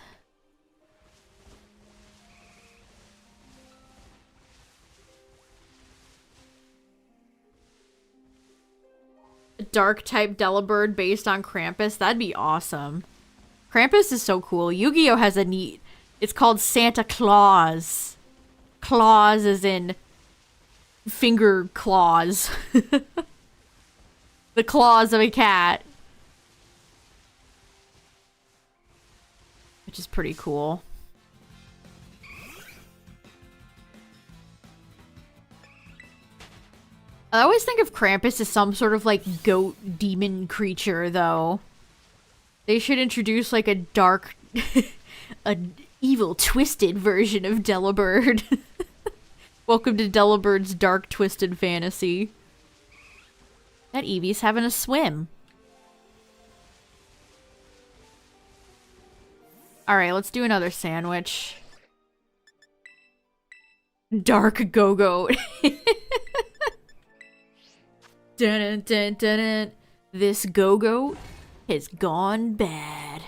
dark type Delibird based on Krampus. That'd be awesome. Krampus is so cool. Yu-Gi-Oh has a neat... It's called Santa Claus. Claws as in finger claws. The claws of a cat. Which is pretty cool. I always think of Krampus as some sort of, like, goat demon creature, though. They should introduce, like, a dark... a evil, twisted version of Delibird. Welcome to Delibird's dark, twisted fantasy. That Eevee's having a swim. Alright, let's do another sandwich. Dark Go-Go. Dun -dun -dun -dun -dun. This Go-Go has gone bad.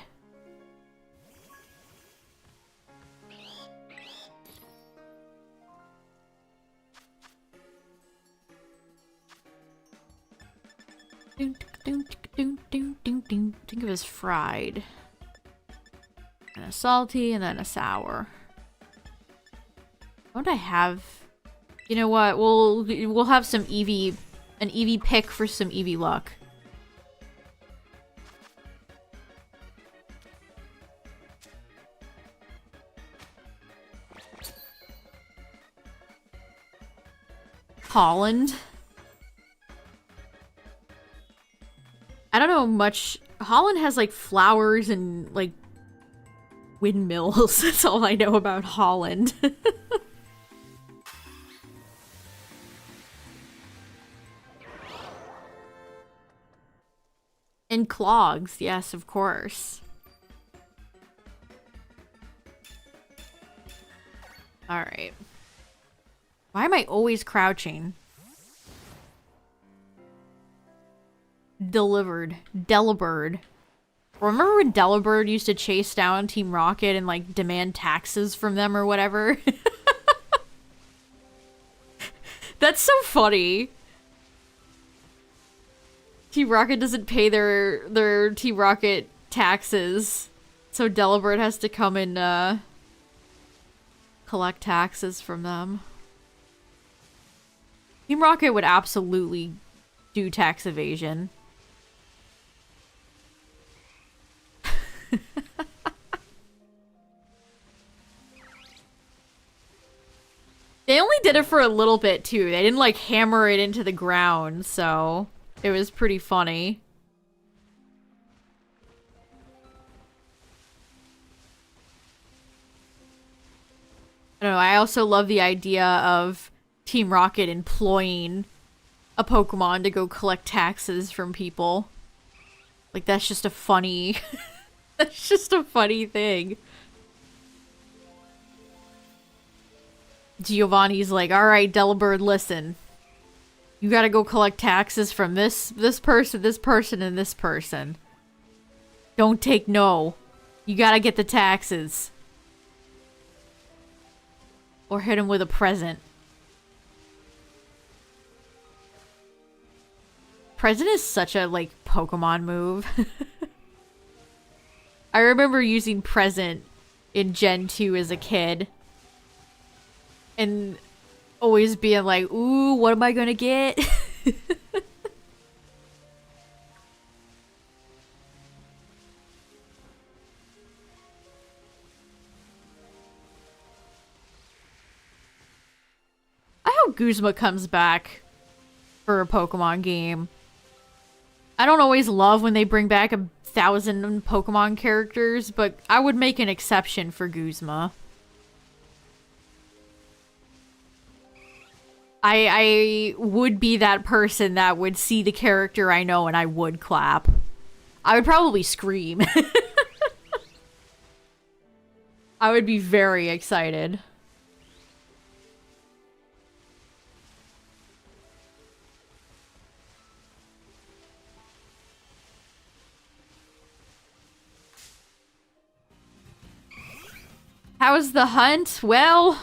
Think of it as fried. And a salty, and then a sour. Don't I have... You know what? We'll have some Eevee... An Eevee pick for some Eevee luck. Holland. I don't know much. Holland has like flowers and like windmills. That's all I know about Holland. And clogs, yes, of course. Alright. Why am I always crouching? Delibird. Remember when Delibird used to chase down Team Rocket and like demand taxes from them or whatever? That's so funny. Team Rocket doesn't pay their Team Rocket taxes, so Delibird has to come and collect taxes from them. Team Rocket would absolutely do tax evasion. They only did it for a little bit too. They didn't like hammer it into the ground, so it was pretty funny. I don't know, I also love the idea of Team Rocket employing a Pokemon to go collect taxes from people. Like, that's just a funny... that's just a funny thing. Giovanni's like, alright, Delibird, listen. You gotta go collect taxes from this person, and this person. Don't take no. You gotta get the taxes. Or hit him with a present. Present is such a, like, Pokemon move. I remember using Present in Gen 2 as a kid. And always being like, ooh, what am I gonna get? I hope Guzma comes back for a Pokemon game. I don't always love when they bring back 1,000 Pokemon characters, but I would make an exception for Guzma. I would be that person that would see the character I know and I would clap. I would probably scream. I would be very excited. How's the hunt? Well...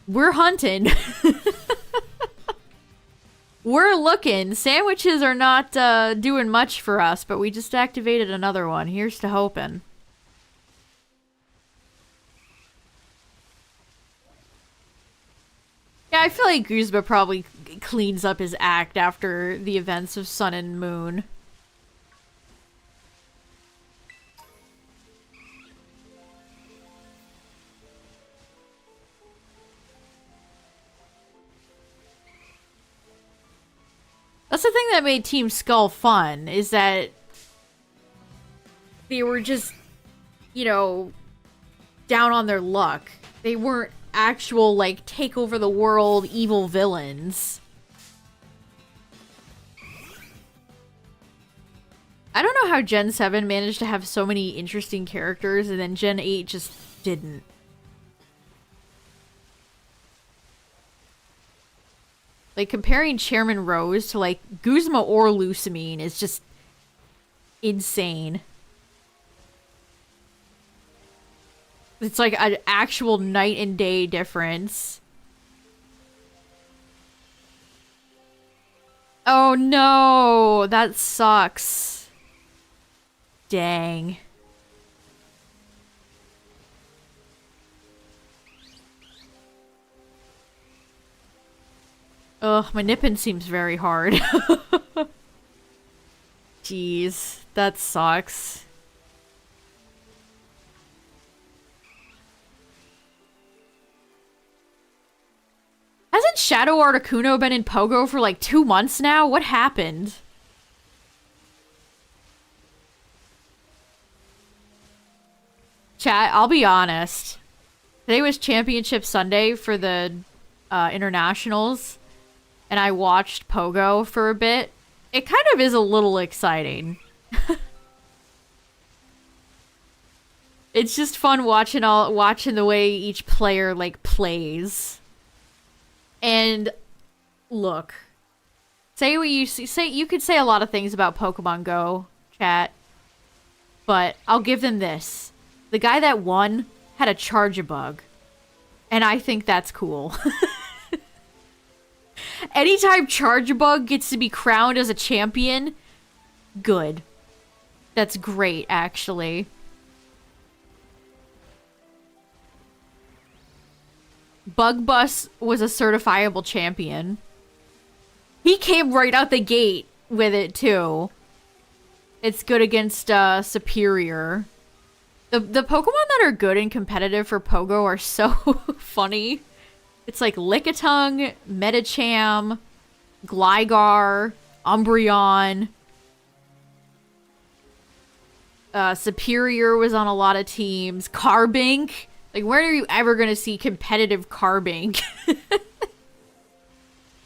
we're hunting. We're looking. Sandwiches are not doing much for us, but we just activated another one. Here's to hoping. Yeah, I feel like Guzma probably cleans up his act after the events of Sun and Moon. That's the thing that made Team Skull fun, is that they were just, you know, down on their luck. They weren't actual, like, take over the world evil villains. I don't know how Gen 7 managed to have so many interesting characters and then Gen 8 just didn't. Like, comparing Chairman Rose to, like, Guzma or Lusamine is just insane. It's like an actual night and day difference. Oh no, that sucks. Dang. Ugh, my nipping seems very hard. Jeez, that sucks. Hasn't Shadow Articuno been in Pogo for like 2 months now? What happened? Chat, I'll be honest. Today was Championship Sunday for the internationals. And I watched Pogo for a bit. It kind of is a little exciting. It's just fun watching the way each player like plays. And look, say what you say. You could say a lot of things about Pokemon Go, chat, but I'll give them this: the guy that won had a Charge-a-Bug, and I think that's cool. Anytime Charge-a-Bug gets to be crowned as a champion, good. That's great, actually. Bug Bus was a certifiable champion. He came right out the gate with it, too. It's good against Superior. The Pokemon that are good and competitive for Pogo are so funny. It's like Lickitung, Medicham, Gligar, Umbreon. Superior was on a lot of teams. Carbink. Like, where are you ever going to see competitive Carbink?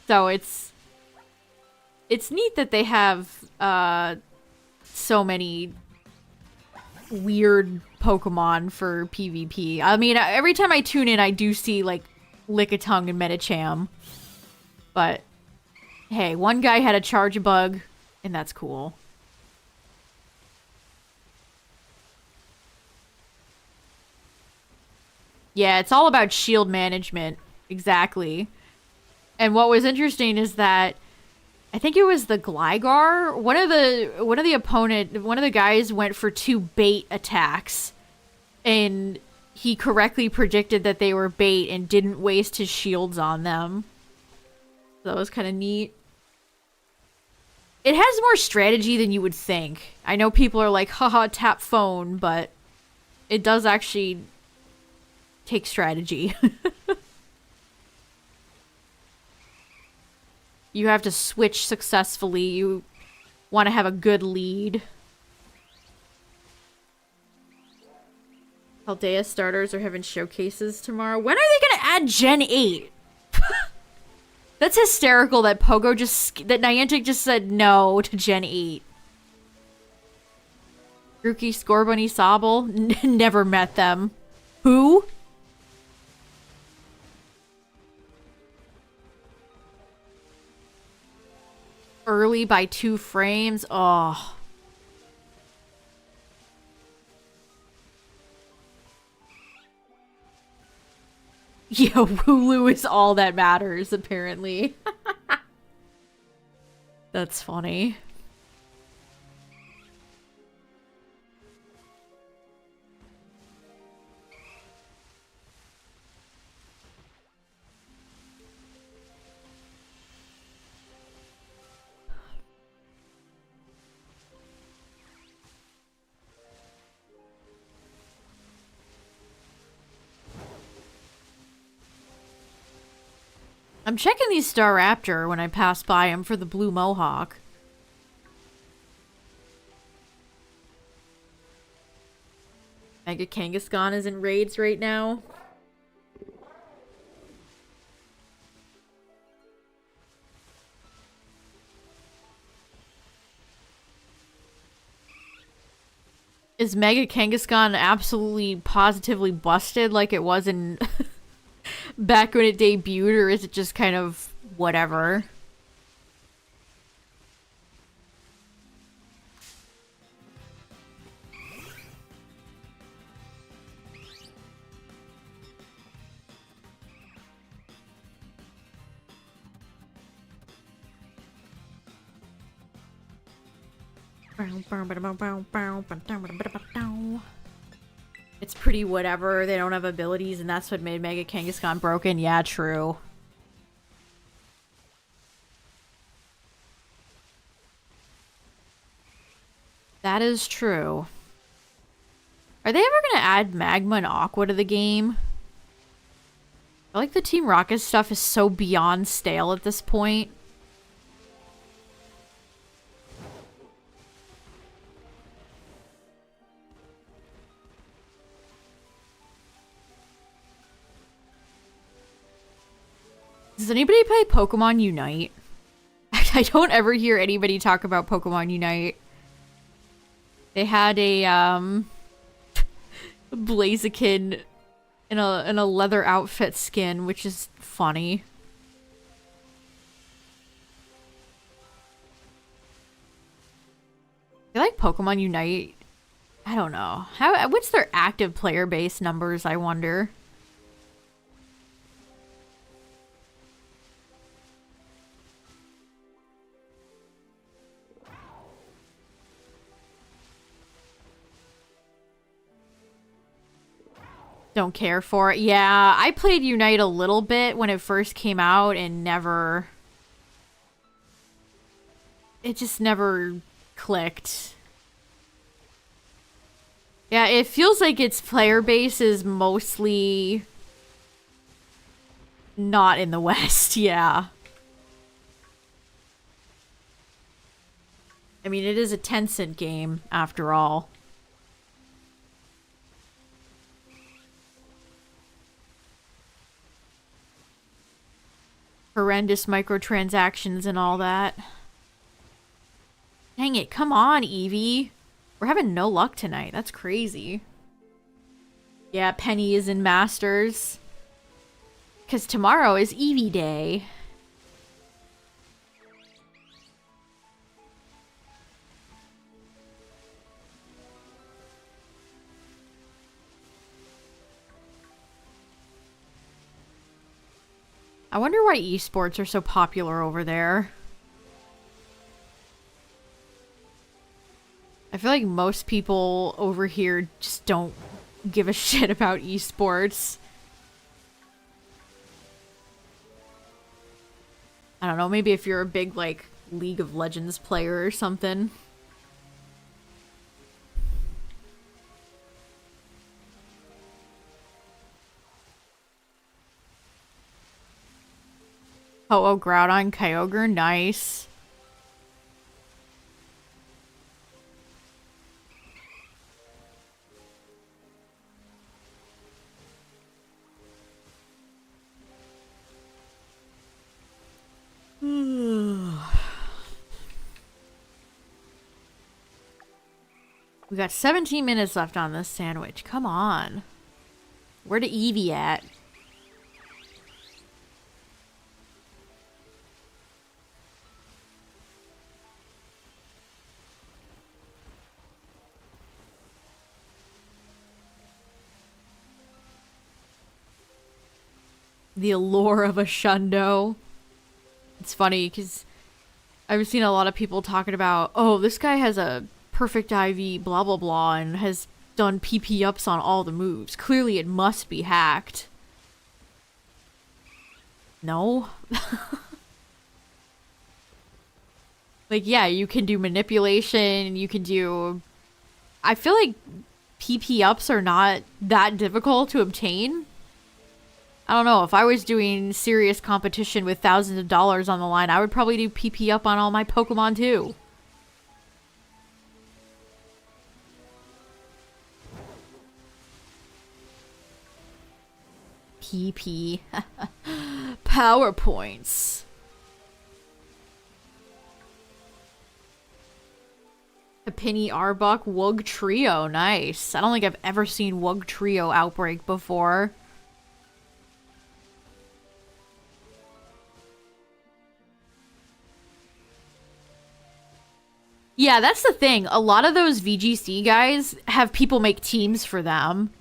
So it's neat that they have so many weird Pokemon for PvP. I mean, every time I tune in, I do see, like, Lickitung and Medicham. But, hey, one guy had a Charge-a-Bug, and that's cool. Yeah, it's all about shield management. Exactly. And what was interesting is that I think it was the Gligar. One of the guys went for 2 bait attacks, and he correctly predicted that they were bait and didn't waste his shields on them. So that was kind of neat. It has more strategy than you would think. I know people are like, haha, tap phone, but it does actually take strategy. You have to switch successfully. You want to have a good lead. Paldea starters are having showcases tomorrow. When are they going to add Gen 8? That's hysterical that that Niantic just said no to Gen 8. Grookey, Scorbunny, Sobble. Never met them. Who? Early by 2 frames. Oh. Yeah, Wooloo is all that matters, apparently. That's funny. I'm checking these Staraptor when I pass by him for the blue mohawk. Mega Kangaskhan is in raids right now. Is Mega Kangaskhan absolutely positively busted like it was in back when it debuted, or is it just kind of whatever? It's pretty whatever. They don't have abilities, and that's what made Mega Kangaskhan broken. Yeah, true. That is true. Are they ever gonna add Magma and Aqua to the game? I feel like the Team Rocket stuff is so beyond stale at this point. Does anybody play Pokemon Unite? I don't ever hear anybody talk about Pokemon Unite. They had a Blaziken in a leather outfit skin, which is funny. I like Pokemon Unite. I don't know. What's their active player base numbers, I wonder? Don't care for it. Yeah, I played Unite a little bit when it first came out and never... It just never clicked. Yeah, it feels like its player base is mostly not in the West, yeah. I mean, it is a Tencent game, after all. Horrendous microtransactions and all that. Dang it, come on, Eevee. We're having no luck tonight. That's crazy. Yeah, Penny is in Masters. Because tomorrow is Eevee Day. I wonder why esports are so popular over there. I feel like most people over here just don't give a shit about esports. I don't know, maybe if you're a big, like, League of Legends player or something. Oh, Groudon, Kyogre, nice. We got 17 minutes left on this sandwich. Come on. Where the Eevee at? The allure of a Shundo. It's funny because I've seen a lot of people talking about, oh, this guy has a perfect IV, blah blah blah, and has done PP ups on all the moves. Clearly it must be hacked. No. Like, yeah, you can do manipulation, you can do... I feel like PP ups are not that difficult to obtain. I don't know, if I was doing serious competition with thousands of dollars on the line, I would probably do PP up on all my Pokemon too. PP. PowerPoints. Penny Arbok Wug Trio. Nice. I don't think I've ever seen Wug Trio Outbreak before. Yeah, that's the thing. A lot of those VGC guys have people make teams for them.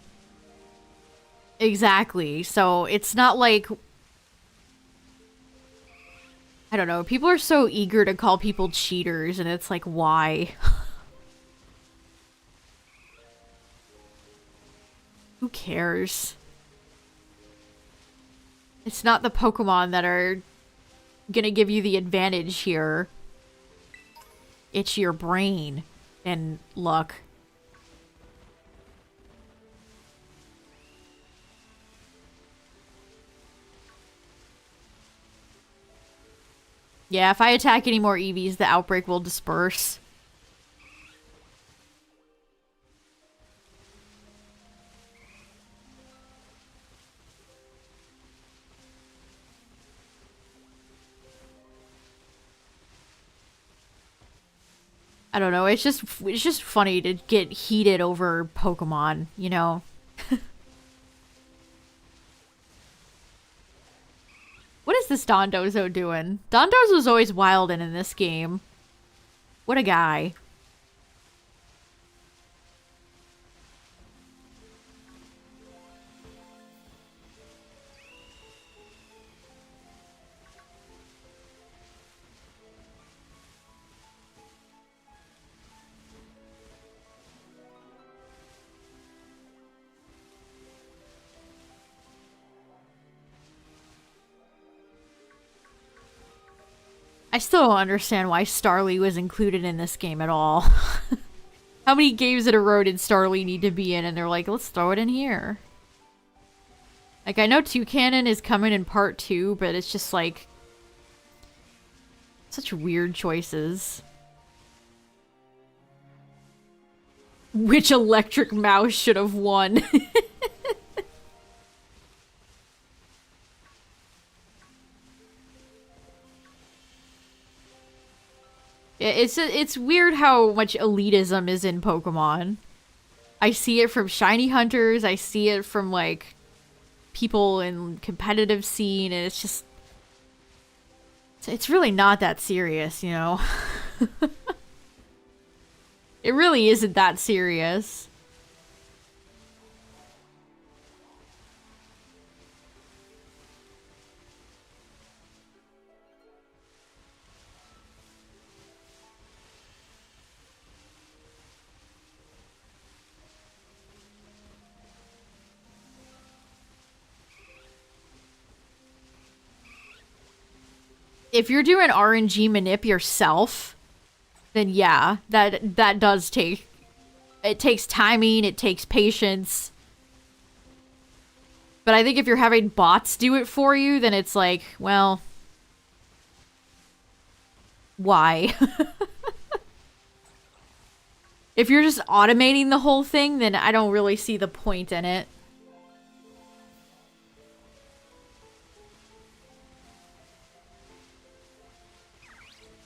Exactly. So it's not like... I don't know. People are so eager to call people cheaters, and it's like, why? Who cares? It's not the Pokemon that are gonna give you the advantage here. It's your brain and luck. Yeah, if I attack any more Eevees, the outbreak will disperse. I don't know, it's just funny to get heated over Pokemon, you know? What is this Dondozo doing? Dondozo's always wildin' in this game. What a guy. I still don't understand why Starly was included in this game at all. How many games in a row did Starly need to be in? And they're like, let's throw it in here. Like, I know Toucannon is coming in part 2, but it's just like... such weird choices. Which electric mouse should have won? It's weird how much elitism is in Pokemon. I see it from shiny hunters, I see it from, like, people in competitive scene, and it's just... It's really not that serious, you know? It really isn't that serious. If you're doing RNG manip yourself, then yeah, that does take... It takes timing, it takes patience. But I think if you're having bots do it for you, then it's like, well... Why? If you're just automating the whole thing, then I don't really see the point in it.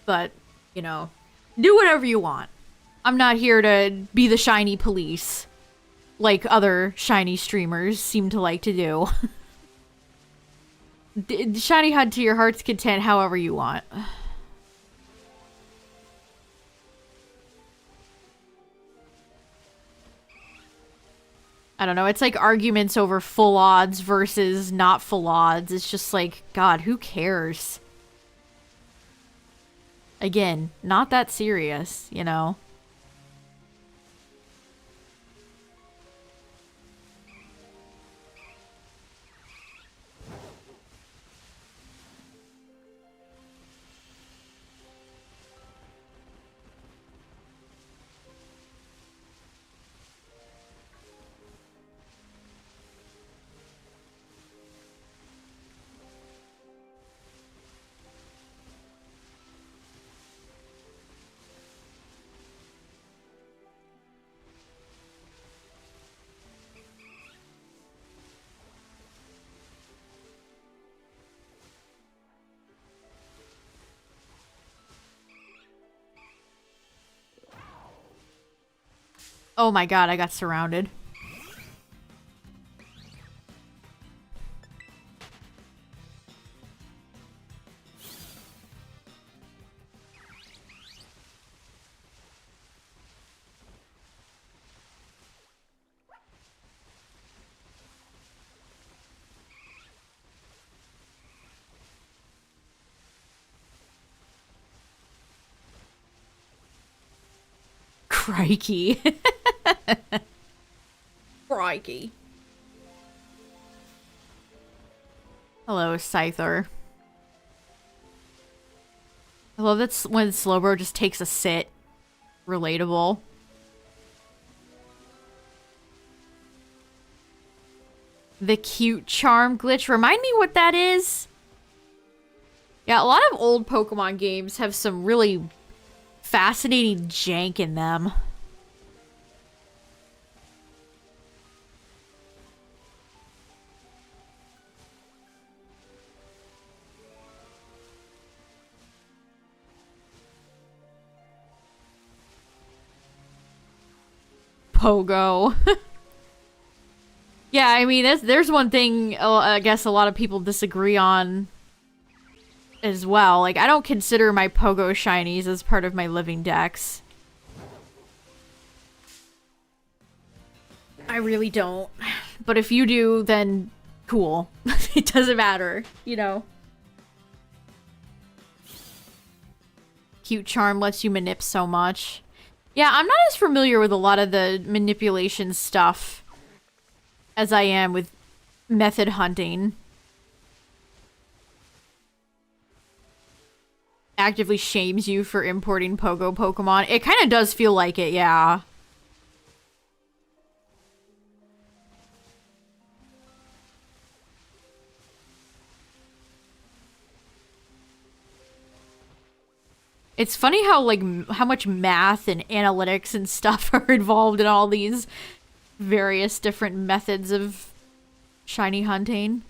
But, you know, do whatever you want. I'm not here to be the shiny police, like other shiny streamers seem to like to do. Shiny hunt to your heart's content however you want. I don't know, it's like arguments over full odds versus not full odds. It's just like, God, who cares? Again, not that serious, you know? Oh my god, I got surrounded. Crikey. Crikey. Hello, Scyther. I love that when Slowbro just takes a sit. Relatable. The cute charm glitch. Remind me what that is? Yeah, a lot of old Pokemon games have some really fascinating jank in them. Pogo. Yeah, I mean, there's one thing I guess a lot of people disagree on as well. Like, I don't consider my Pogo Shinies as part of my living dex. I really don't. But if you do, then cool. It doesn't matter, you know. Cute charm lets you manip so much. Yeah, I'm not as familiar with a lot of the manipulation stuff as I am with method hunting. Actively shames you for importing Pogo Pokemon. It kind of does feel like it, yeah. It's funny how, like, how much math and analytics and stuff are involved in all these various different methods of shiny hunting.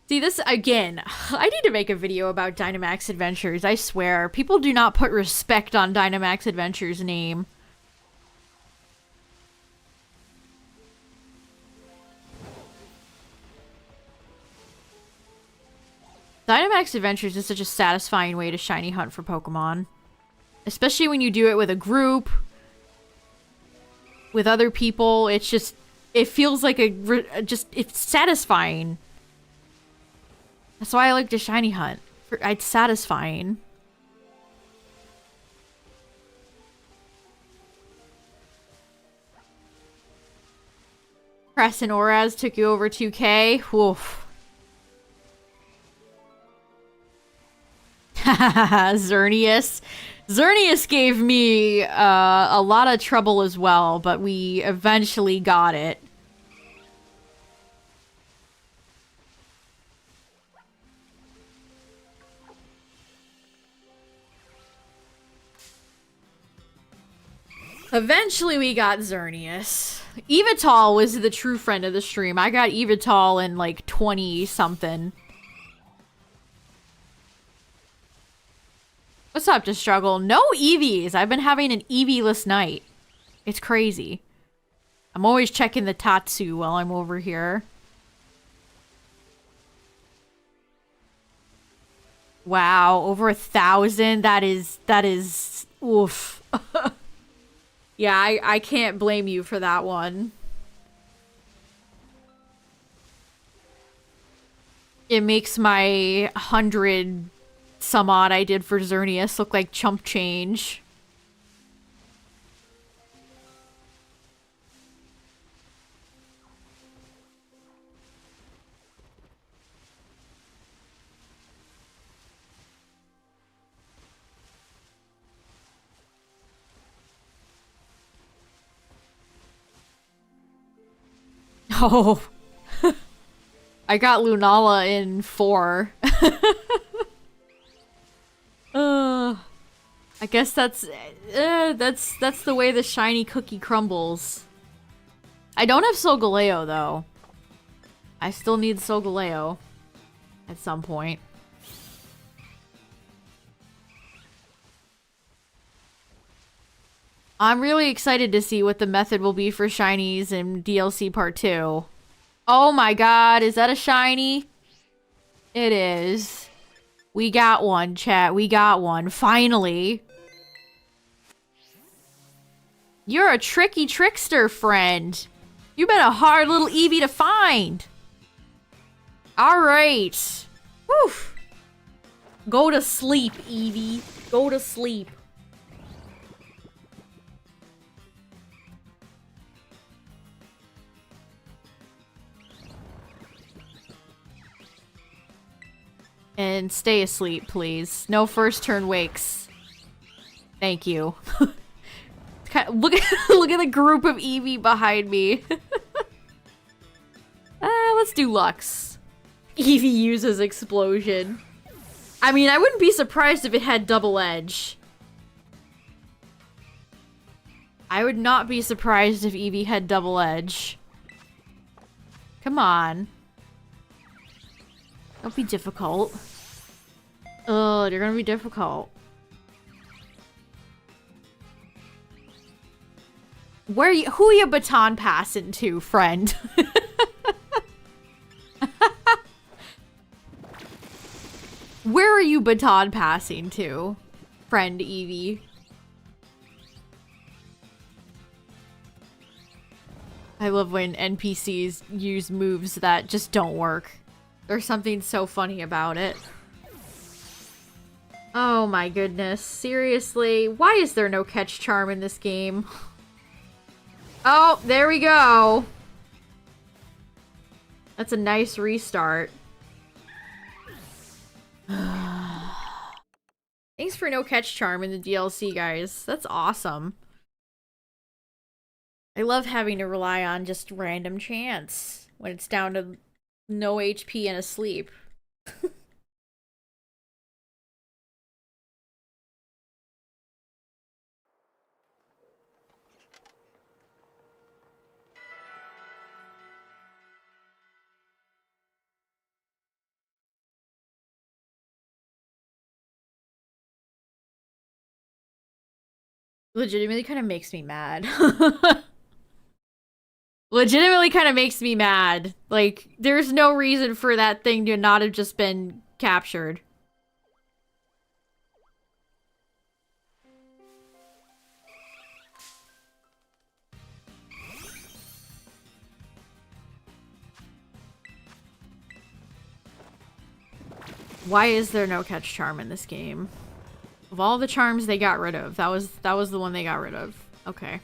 See, this, again, I need to make a video about Dynamax Adventures, I swear. People do not put respect on Dynamax Adventures' name. Dynamax Adventures is such a satisfying way to shiny hunt for Pokemon. Especially when you do it with a group, with other people. It's just, it feels like it's satisfying. That's why I like to shiny hunt. It's satisfying. Cress and Oraz took you over 2K. Woof. Xerneas. Xerneas gave me a lot of trouble as well, but we eventually got it. Eventually we got Xerneas. Evital was the true friend of the stream. I got Evital in like 20-something. What's up, Destruggle? No Eevees. I've been having an Eevee-less night. It's crazy. I'm always checking the Tatsu while I'm over here. Wow, over 1,000. That is oof. Yeah, I can't blame you for that one. It makes my 100 summon I did for Xerneas look like chump change. Oh. I got Lunala in 4. I guess that's the way the shiny cookie crumbles. I don't have Solgaleo though. I still need Solgaleo at some point. I'm really excited to see what the method will be for shinies in DLC Part 2. Oh my god, is that a shiny? It is. We got one, chat. We got one. Finally. You're a tricky trickster, friend. You've been a hard little Eevee to find. Alright. Whew. Go to sleep, Eevee. Go to sleep. And stay asleep, please. No first turn wakes. Thank you. Look at the group of Eevee behind me. Let's do Lux. Eevee uses explosion. I mean, I wouldn't be surprised if it had double edge. I would not be surprised if Eevee had double edge. Come on. Don't be difficult. Ugh, you're gonna be difficult. Who are you baton passing to, friend? Where are you baton passing to, friend Eevee? I love when NPCs use moves that just don't work. There's something so funny about it. Oh my goodness. Seriously? Why is there no catch charm in this game? Oh, there we go. That's a nice restart. Thanks for no catch charm in the DLC, guys. That's awesome. I love having to rely on just random chance when it's down to no HP and asleep. Legitimately kind of makes me mad. Legitimately kind of makes me mad. Like, there's no reason for that thing to not have just been captured. Why is there no catch charm in this game? Of all the charms they got rid of, that was the one they got rid of. Okay.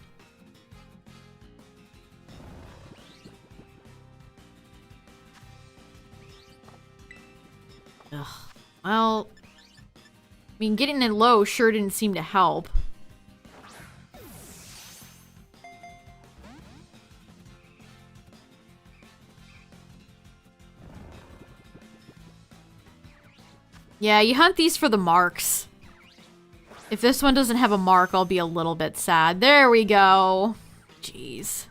Ugh. Well, I mean, getting it low sure didn't seem to help. Yeah, you hunt these for the marks. If this one doesn't have a mark, I'll be a little bit sad. There we go. Jeez.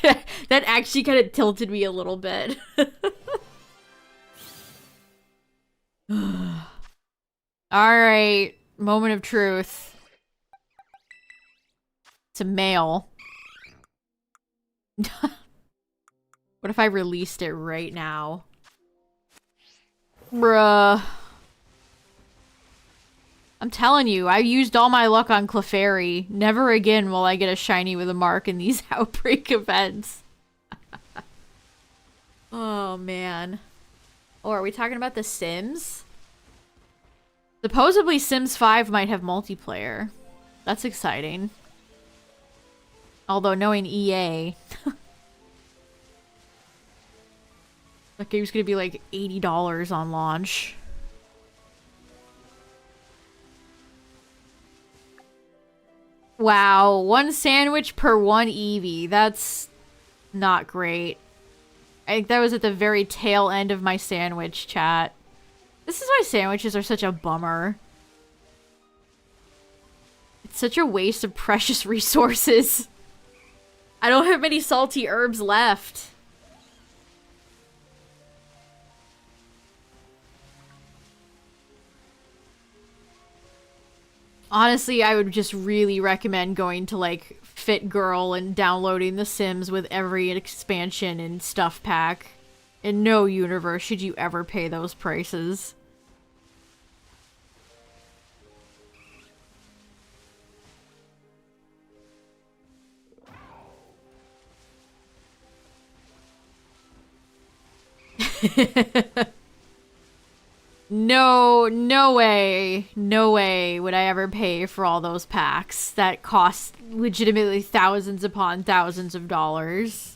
That actually kind of tilted me a little bit. Alright. Moment of truth. It's a male. What if I released it right now? Bruh. I'm telling you, I used all my luck on Clefairy. Never again will I get a shiny with a mark in these Outbreak events. Oh, man. Oh, are we talking about The Sims? Supposedly Sims 5 might have multiplayer. That's exciting. Although knowing EA... that game's gonna be like $80 on launch. Wow, 1 sandwich per 1 Eevee. That's not great. I think that was at the very tail end of my sandwich chat. This is why sandwiches are such a bummer. It's such a waste of precious resources. I don't have many salty herbs left. Honestly, I would just really recommend going to, like, Fit Girl and downloading The Sims with every expansion and stuff pack. In no universe should you ever pay those prices. No way. No way would I ever pay for all those packs that cost legitimately thousands upon thousands of dollars.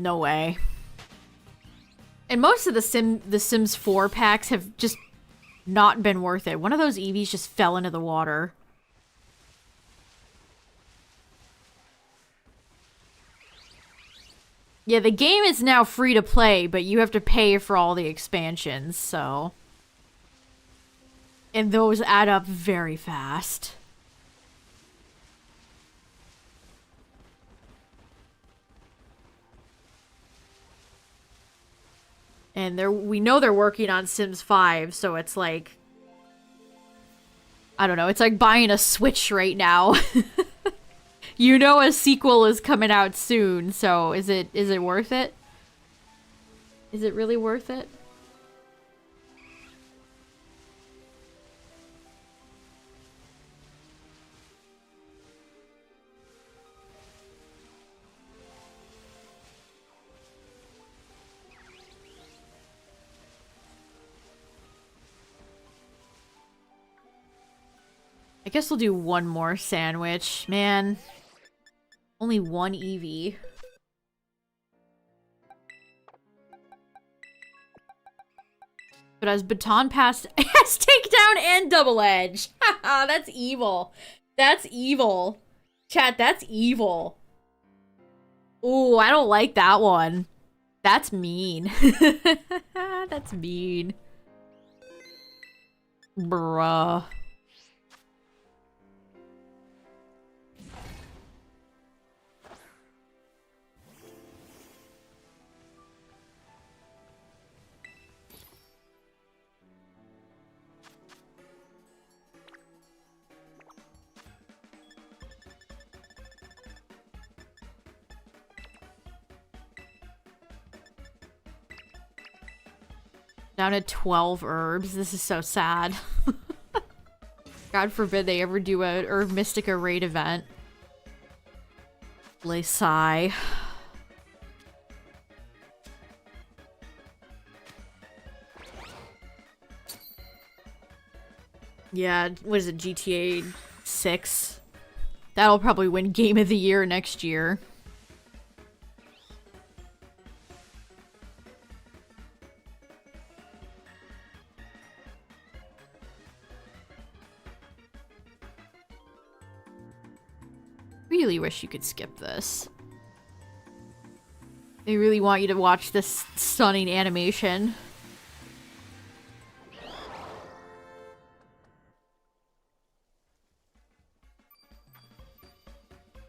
No way. And most of the Sims 4 packs have just not been worth it. One of those Eevees just fell into the water. Yeah, the game is now free to play, but you have to pay for all the expansions, so... And those add up very fast. And we know they're working on Sims 5, so it's like... I don't know, it's like buying a Switch right now. You know a sequel is coming out soon, so is it worth it? Is it really worth it? I guess we'll do one more sandwich. Man. Only 1 Eevee. But as Baton Pass has takedown and double edge. Haha, that's evil. That's evil. Chat, that's evil. Ooh, I don't like that one. That's mean. That's mean. Bruh. Down to 12 herbs. This is so sad. God forbid they ever do a Herb Mystica raid event. Lay sigh. Yeah, what is it, GTA 6? That'll probably win Game of the Year next year. Really wish you could skip this. They really want you to watch this stunning animation.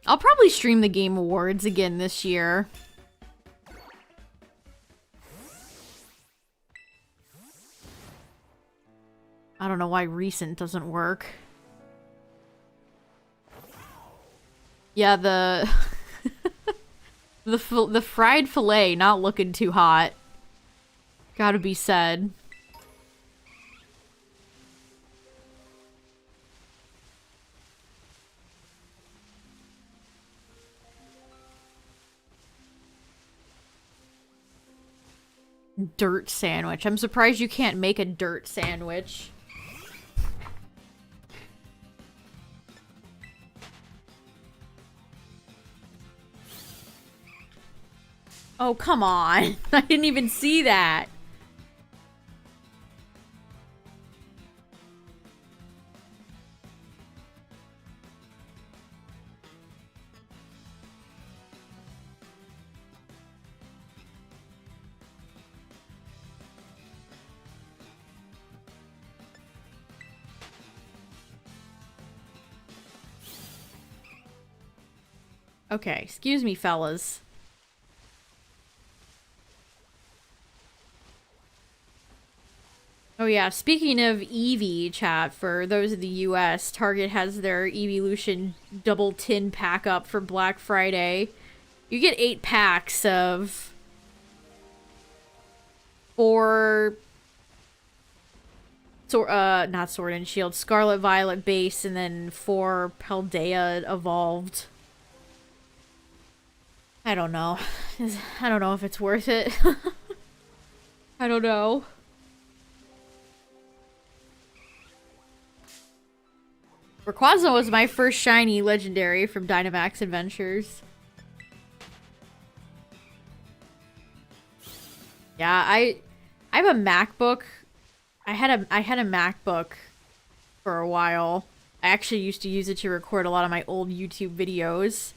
I'll probably stream the Game Awards again this year. I don't know why recent doesn't work. Yeah, the the fried fillet not looking too hot. Gotta be said. Dirt sandwich. I'm surprised you can't make a dirt sandwich. Oh, come on. I didn't even see that. Okay, excuse me, fellas. Oh yeah, speaking of Eevee, chat, for those in the US, Target has their Eeveelution double tin pack up for Black Friday. You get 8 packs of 4... not Sword and Shield, Scarlet, Violet base, and then 4 Paldea evolved. I don't know. I don't know if it's worth it. I don't know. Rayquaza was my first shiny legendary from Dynamax Adventures. Yeah, I have a MacBook. I had a MacBook for a while. I actually used to use it to record a lot of my old YouTube videos.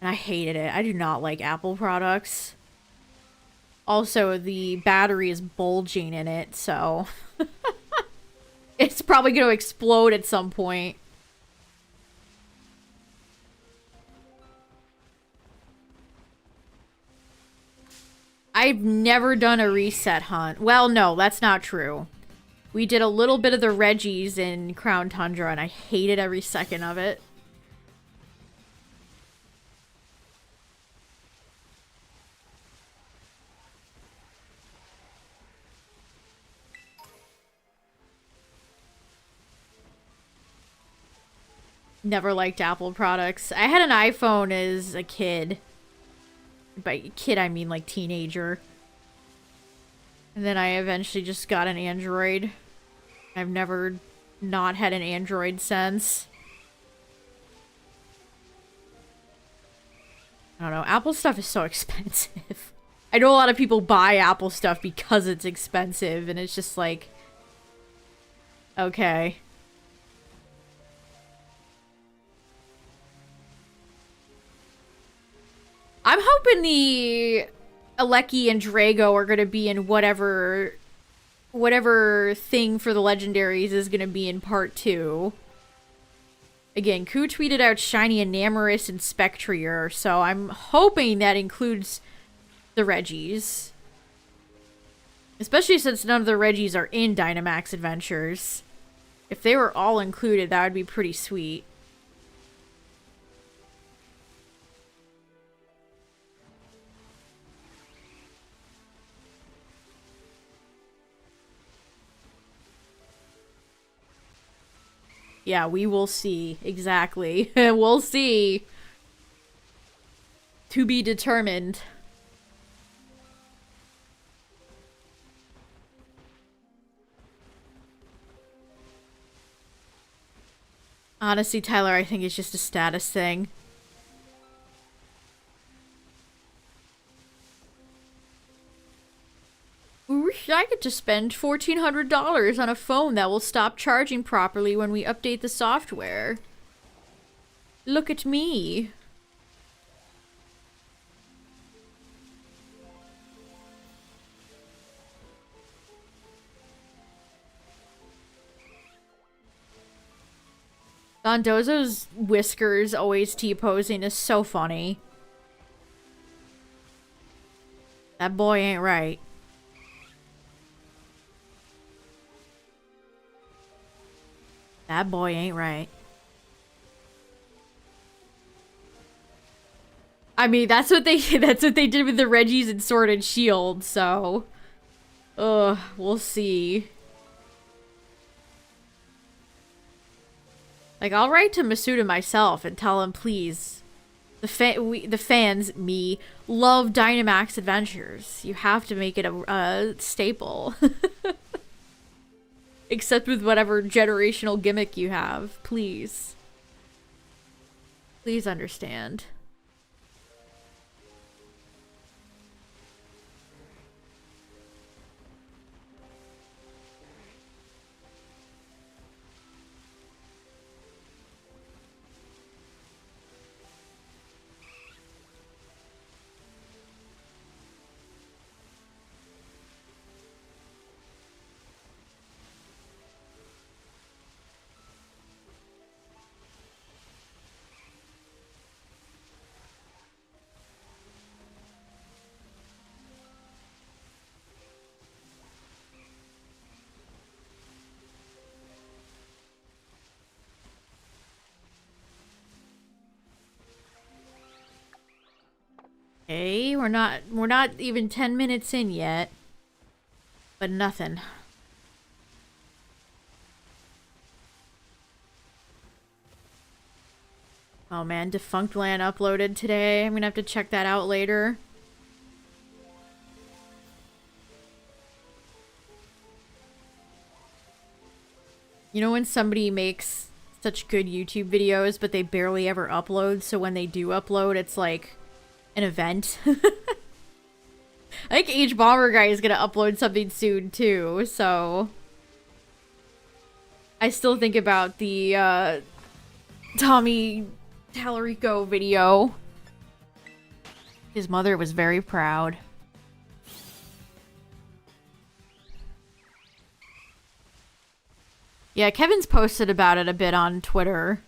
And I hated it. I do not like Apple products. Also, the battery is bulging in it, so... It's probably going to explode at some point. I've never done a reset hunt. Well, no, that's not true. We did a little bit of the Reggies in Crown Tundra, and I hated every second of it. Never liked Apple products. I had an iPhone as a kid. By kid, I mean like teenager. And then I eventually just got an Android. I've never not had an Android since. I don't know. Apple stuff is so expensive. I know a lot of people buy Apple stuff because it's expensive, and it's just like... Okay. I'm hoping the Aleki and Drago are going to be in whatever thing for the legendaries is going to be in part 2. Again, Koo tweeted out Shiny Enamorus and Spectrier, so I'm hoping that includes the Reggies. Especially since none of the Reggies are in Dynamax Adventures. If they were all included, that would be pretty sweet. Yeah, we will see. Exactly. We'll see. To be determined. Honestly, Tyler, I think it's just a status thing. We wish I could just spend $1,400 on a phone that will stop charging properly when we update the software. Look at me. Dondozo's whiskers always T-posing is so funny. That boy ain't right. That boy ain't right. I mean, that's what they did with the Reggies and Sword and Shield, so we'll see. Like, I'll write to Masuda myself and tell him, please, The fans, me, love Dynamax Adventures. You have to make it a staple. Except with whatever generational gimmick you have, please. Please understand. Okay, we're not even 10 minutes in yet. But nothing. Oh man, Defunct Land uploaded today. I'm gonna have to check that out later. You know when somebody makes such good YouTube videos, but they barely ever upload, so when they do upload, it's like an event? I think H-Bomber Guy is gonna upload something soon, too, so... I still think about the, Tommy Tallarico video. His mother was very proud. Yeah, Kevin's posted about it a bit on Twitter.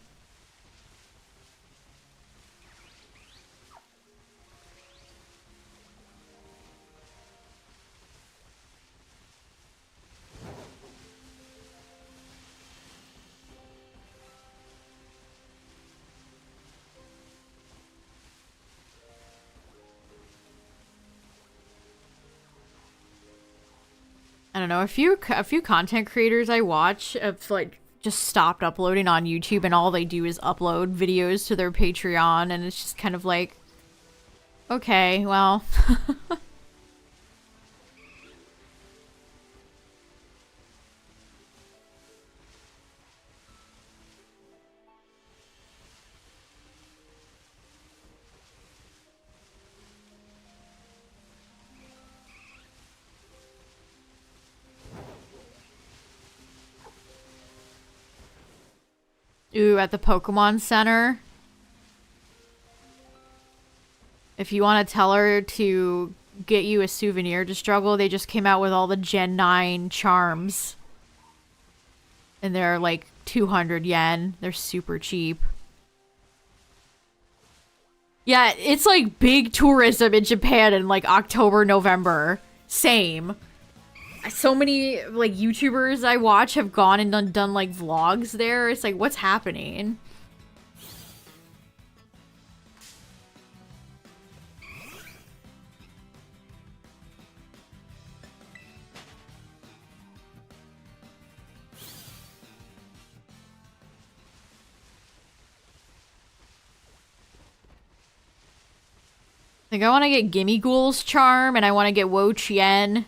I don't know, a few content creators I watch have like just stopped uploading on YouTube and all they do is upload videos to their Patreon, and it's just kind of like, okay, well. Ooh, at the Pokemon Center. If you want to tell her to get you a souvenir to struggle, they just came out with all the Gen 9 charms. And they're like 200 yen. They're super cheap. Yeah, it's like big tourism in Japan in like October, November. Same. So many, like, YouTubers I watch have gone and done like, vlogs there. It's like, what's happening? I think I want to get Gimme Ghoul's charm, and I want to get Wo Chien.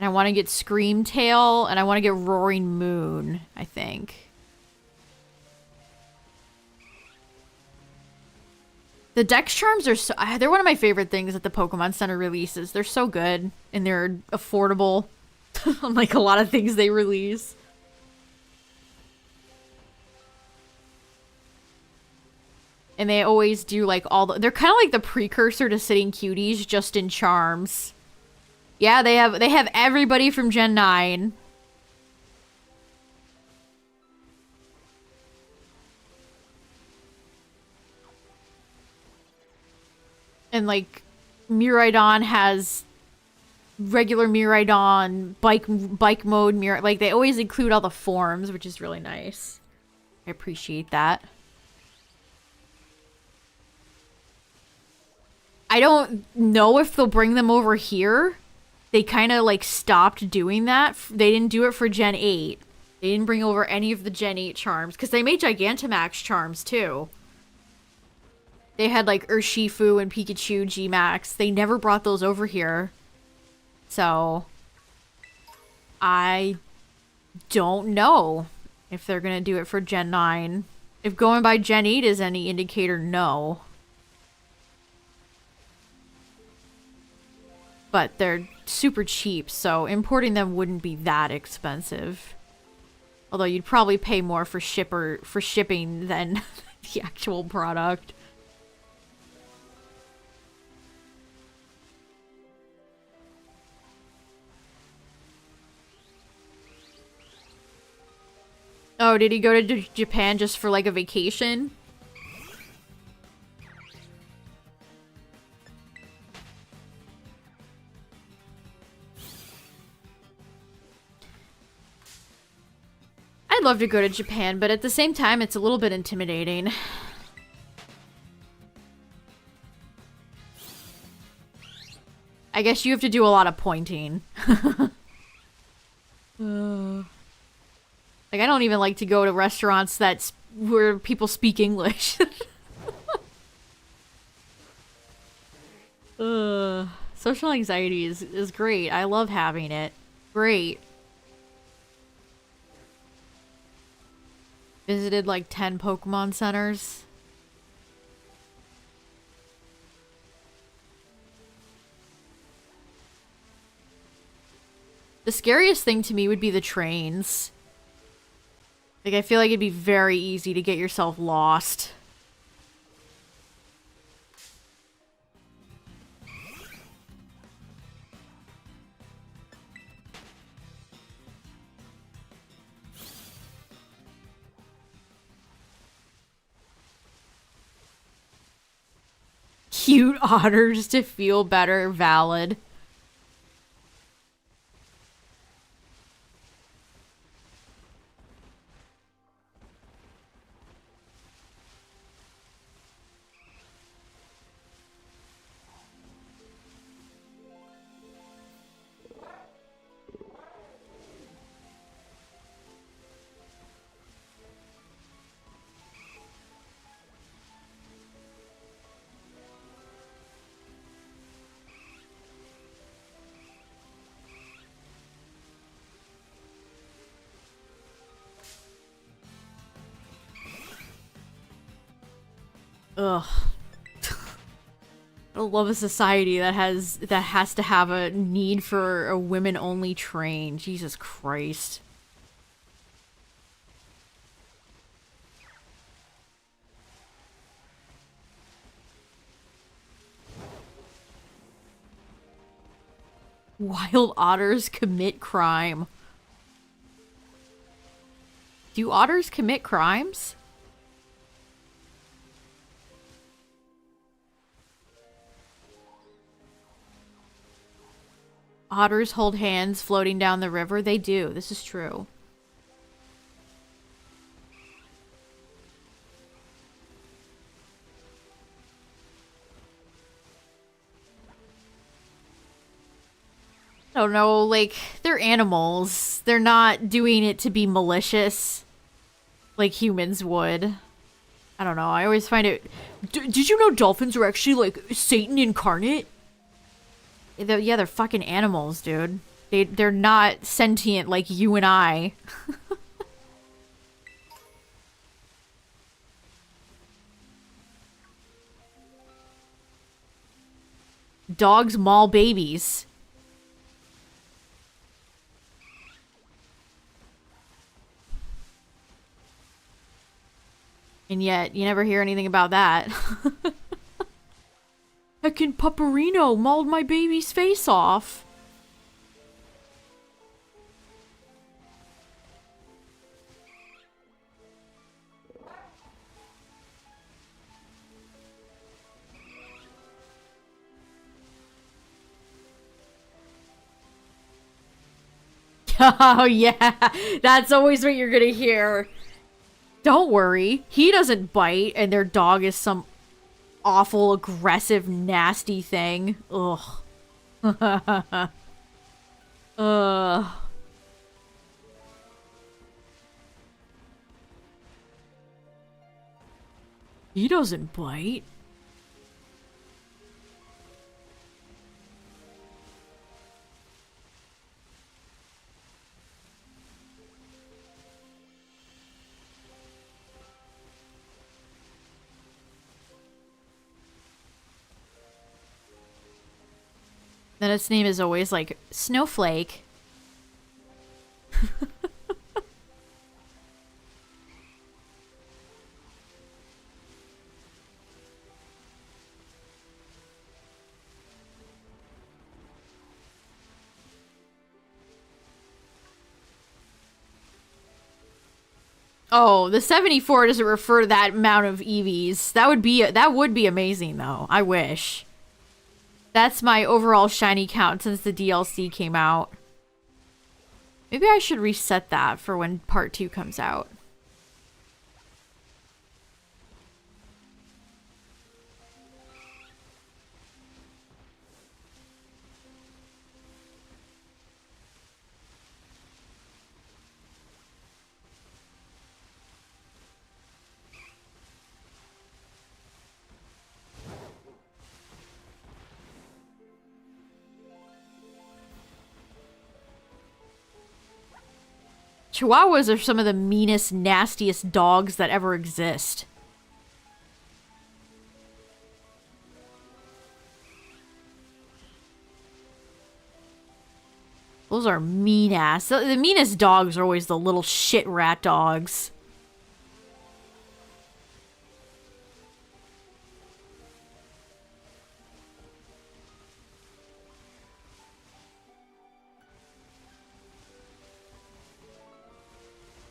And I want to get Screamtail, and I want to get Roaring Moon, I think. The Dex Charms are so... They're one of my favorite things that the Pokemon Center releases. They're so good, and they're affordable. Unlike a lot of things they release. And they always do, like, all the... They're kind of like the precursor to Sitting Cuties, just in charms. Yeah, they have everybody from Gen 9. And like Miraidon has regular Miraidon, bike mode like they always include all the forms, which is really nice. I appreciate that. I don't know if they'll bring them over here. They kind of, like, stopped doing that. They didn't do it for Gen 8. They didn't bring over any of the Gen 8 charms. Because they made Gigantamax charms, too. They had like Urshifu and Pikachu G-Max. They never brought those over here. So I don't know if they're gonna do it for Gen 9. If going by Gen 8 is any indicator, no. But they're super cheap, so importing them wouldn't be that expensive. Although you'd probably pay more for shipping than the actual product. Oh, did he go to Japan just for like a vacation? I'd love to go to Japan, but at the same time, it's a little bit intimidating. I guess you have to do a lot of pointing. Like, I don't even like to go to restaurants where people speak English. Social anxiety is great. I love having it. Great. Visited like 10 Pokemon centers. The scariest thing to me would be the trains. Like, I feel like it'd be very easy to get yourself lost. Cute otters to feel better, valid. Ugh. I love a society that has to have a need for a women-only train. Jesus Christ. Wild otters commit crime. Do otters commit crimes? Otters hold hands floating down the river. They do. This is true. I don't know, like, they're animals. They're not doing it to be malicious like humans would. I don't know. I always find it... Did you know dolphins are actually, like, Satan incarnate? Yeah, they're fucking animals, dude. They're not sentient like you and I. Dogs maul babies. And yet, you never hear anything about that. Heckin' Pupperino mauled my baby's face off. Oh yeah, that's always what you're gonna hear. Don't worry, he doesn't bite and their dog is some awful, aggressive, nasty thing. Ugh. Ugh. He doesn't bite. Then its name is always like Snowflake. Oh, the 74 doesn't refer to that amount of Eevees. That would be amazing though. I wish. That's my overall shiny count since the DLC came out. Maybe I should reset that for when part 2 comes out. Chihuahuas are some of the meanest, nastiest dogs that ever exist. Those are mean ass. The meanest dogs are always the little shit rat dogs.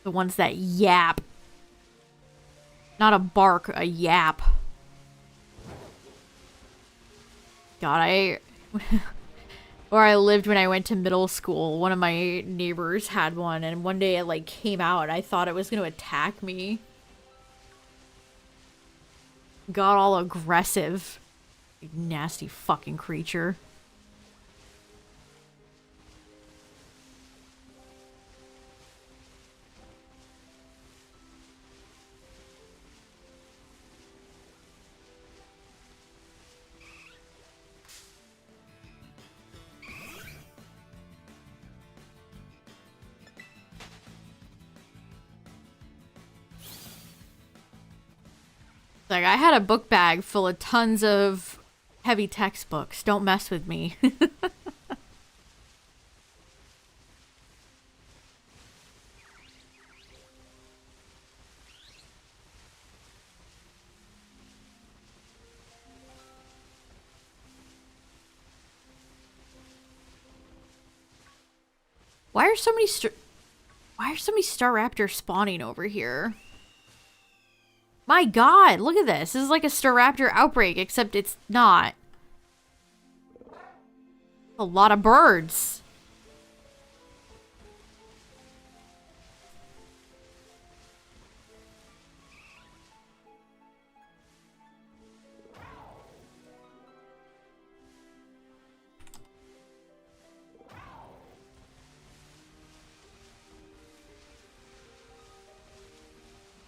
The ones that yap. Not a bark, a yap. God, where I lived when I went to middle school, one of my neighbors had one, and one day it like came out and I thought it was gonna attack me. Got all aggressive. Nasty fucking creature. Like, I had a book bag full of tons of heavy textbooks. Don't mess with me. Why are so many Star Raptors spawning over here? My god, look at this. This is like a Staraptor outbreak, except it's not. A lot of birds.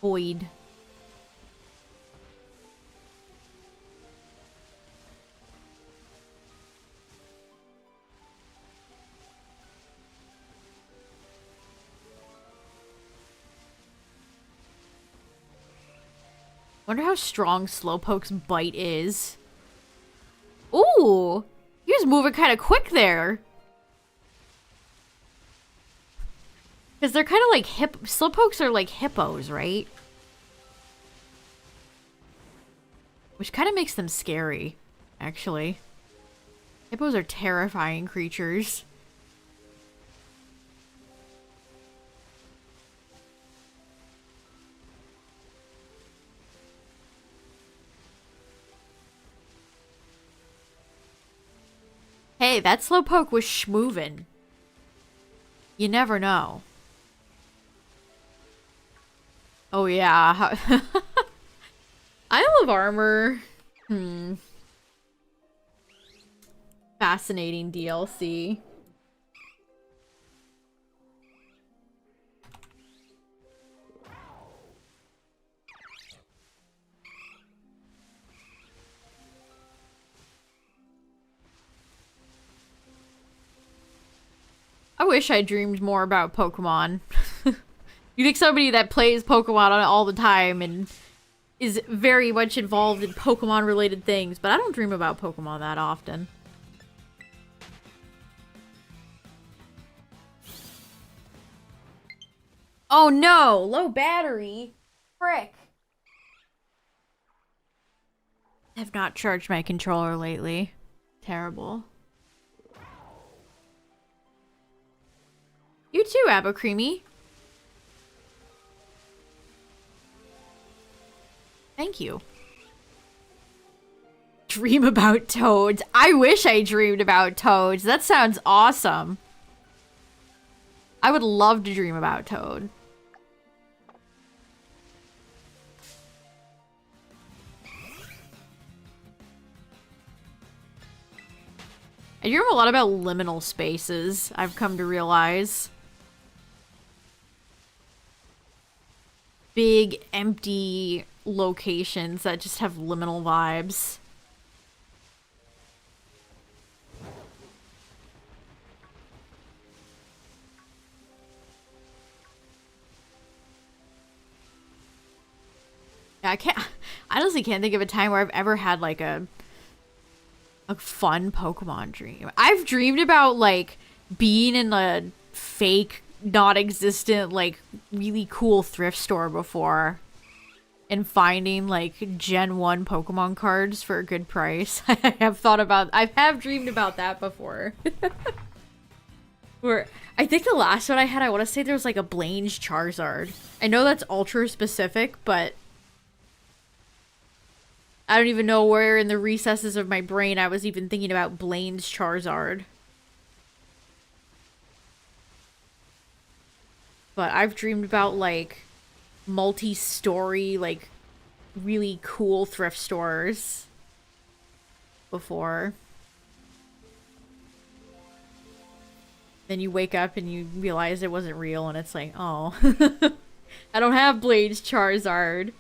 Void. Wonder how strong Slowpoke's bite is. Ooh! He was moving kind of quick there. Because they're kind of like Slowpokes are like hippos, right? Which kind of makes them scary, actually. Hippos are terrifying creatures. Hey, that Slowpoke was schmoovin'. You never know. Oh yeah. Isle of Armor. Fascinating DLC. I wish I dreamed more about Pokemon. You think somebody that plays Pokemon all the time and is very much involved in Pokemon related things, but I don't dream about Pokemon that often. Oh no! Low battery! Frick. I have not charged my controller lately. Terrible. You too, Abocreamy. Thank you. Dream about toads. I wish I dreamed about toads. That sounds awesome. I would love to dream about Toad. I dream a lot about liminal spaces, I've come to realize. Big, empty locations that just have liminal vibes. I honestly can't think of a time where I've ever had like a fun Pokemon dream. I've dreamed about like being in a fake, not-existent, like really cool thrift store before and finding like Gen 1 Pokemon cards for a good price. I have dreamed about that before. Where I think the last one I had, I want to say there was like a Blaine's Charizard. I know that's ultra specific, but I don't even know where in the recesses of my brain I was even thinking about Blaine's Charizard. But I've dreamed about, like, multi-story, like, really cool thrift stores before. Then you wake up and you realize it wasn't real and it's like, oh. I don't have Blaine's Charizard.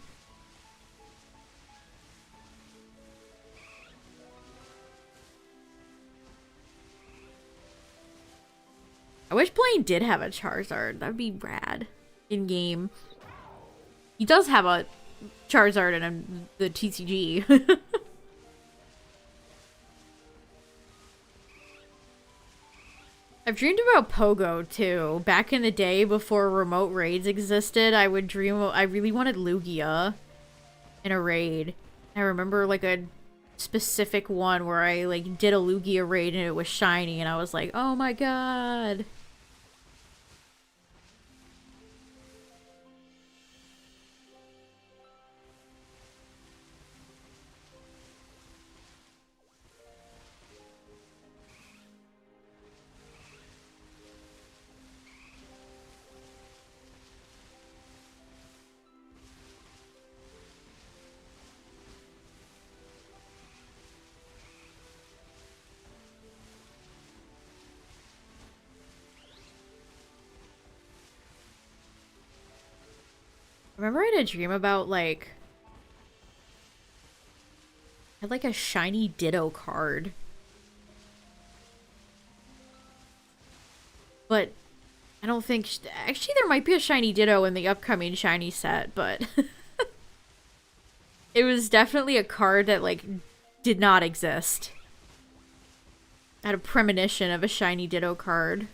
I wish Blaine did have a Charizard. That'd be rad. In game. He does have a Charizard in the TCG. I've dreamed about Pogo too. Back in the day before remote raids existed, I would dream I really wanted Lugia in a raid. I remember like a specific one where I like did a Lugia raid and it was shiny and I was like, oh my god. Remember I had a dream about, like... I had, like, a shiny Ditto card. But I don't think... Actually, there might be a shiny Ditto in the upcoming shiny set, but... It was definitely a card that, like, did not exist. I had a premonition of a shiny Ditto card.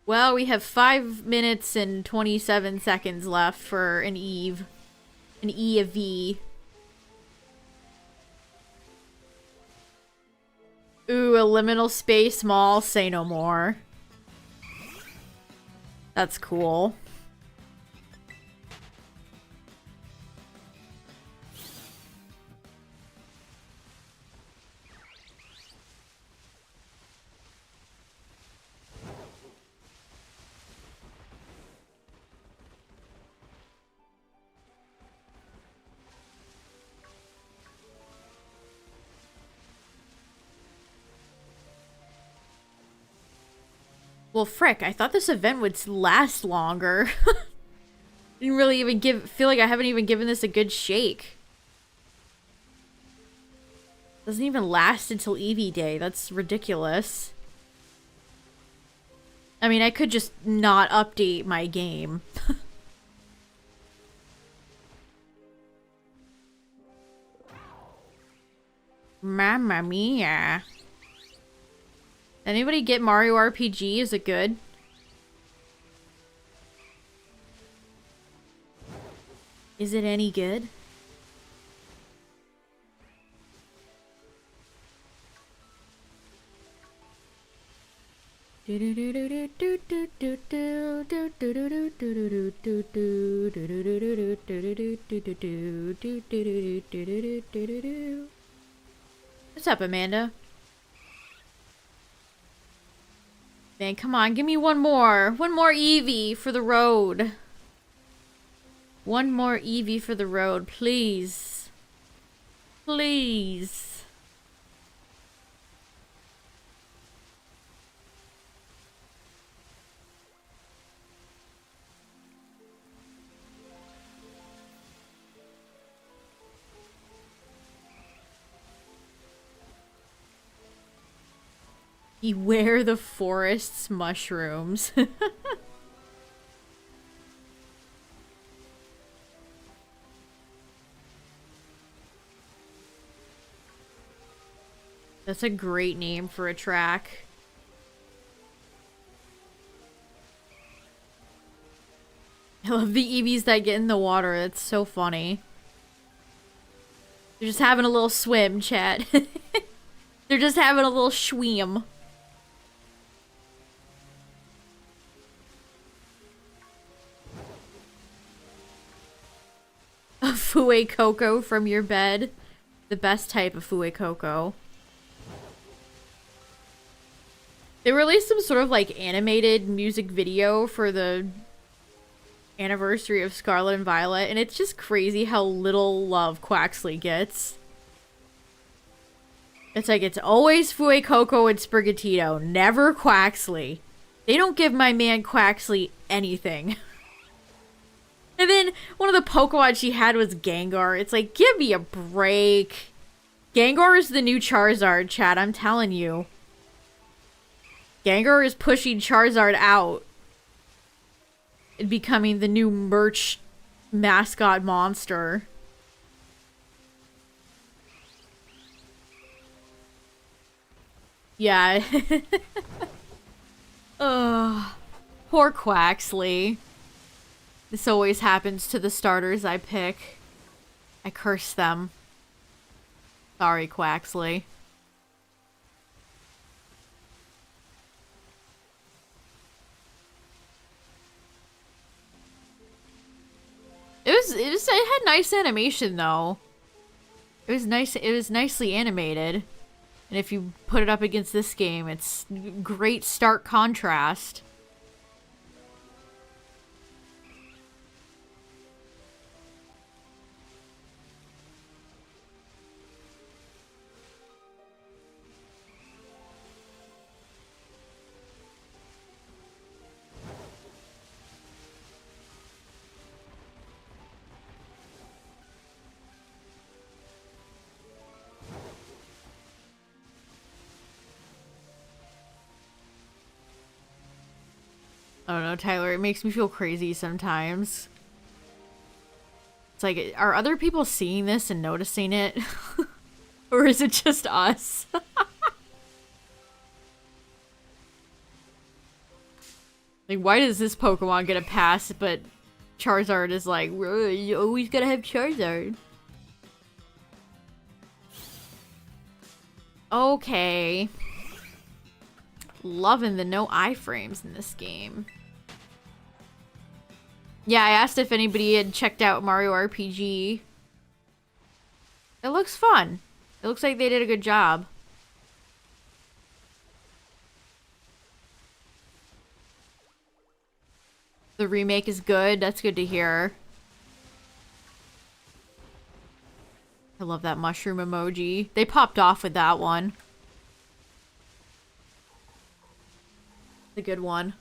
Well, we have 5 minutes and 27 seconds left for an Eve. An Eevee. Ooh, a liminal space mall. Say no more. That's cool. Well, frick, I thought this event would last longer. Didn't really even feel like I haven't even given this a good shake. Doesn't even last until Eevee Day. That's ridiculous. I mean, I could just not update my game. Mamma mia. Anybody get Mario RPG? Is it good? Is it any good? What's up, Amanda? Man, come on, give me one more. One more Eevee for the road. One more Eevee for the road, please. Please. Beware the forest's mushrooms. That's a great name for a track. I love the Eevees that get in the water. That's so funny. They're just having a little swim, chat. They're just having a little schweem. A Fue Coco from your bed. The best type of Fue Coco. They released some sort of like animated music video for the anniversary of Scarlet and Violet, and it's just crazy how little love Quaxley gets. It's like, it's always Fue Coco and Sprigatito, never Quaxley. They don't give my man Quaxley anything. And then one of the Pokemon she had was Gengar. It's like, give me a break. Gengar is the new Charizard, chat, I'm telling you. Gengar is pushing Charizard out and becoming the new merch mascot monster. Yeah. Ugh. Poor Quaxley. This always happens to the starters I pick. I curse them. Sorry, Quaxley. It had nice animation though. It was nicely animated. And if you put it up against this game, it's great stark contrast. I don't know, Tyler, it makes me feel crazy sometimes. It's like, are other people seeing this and noticing it? Or is it just us? Like, why does this Pokemon get a pass, but Charizard is like, you always gotta have Charizard. Okay. Loving the no iframes in this game. Yeah, I asked if anybody had checked out Mario RPG. It looks fun. It looks like they did a good job. The remake is good. That's good to hear. I love that mushroom emoji. They popped off with that one. The good one.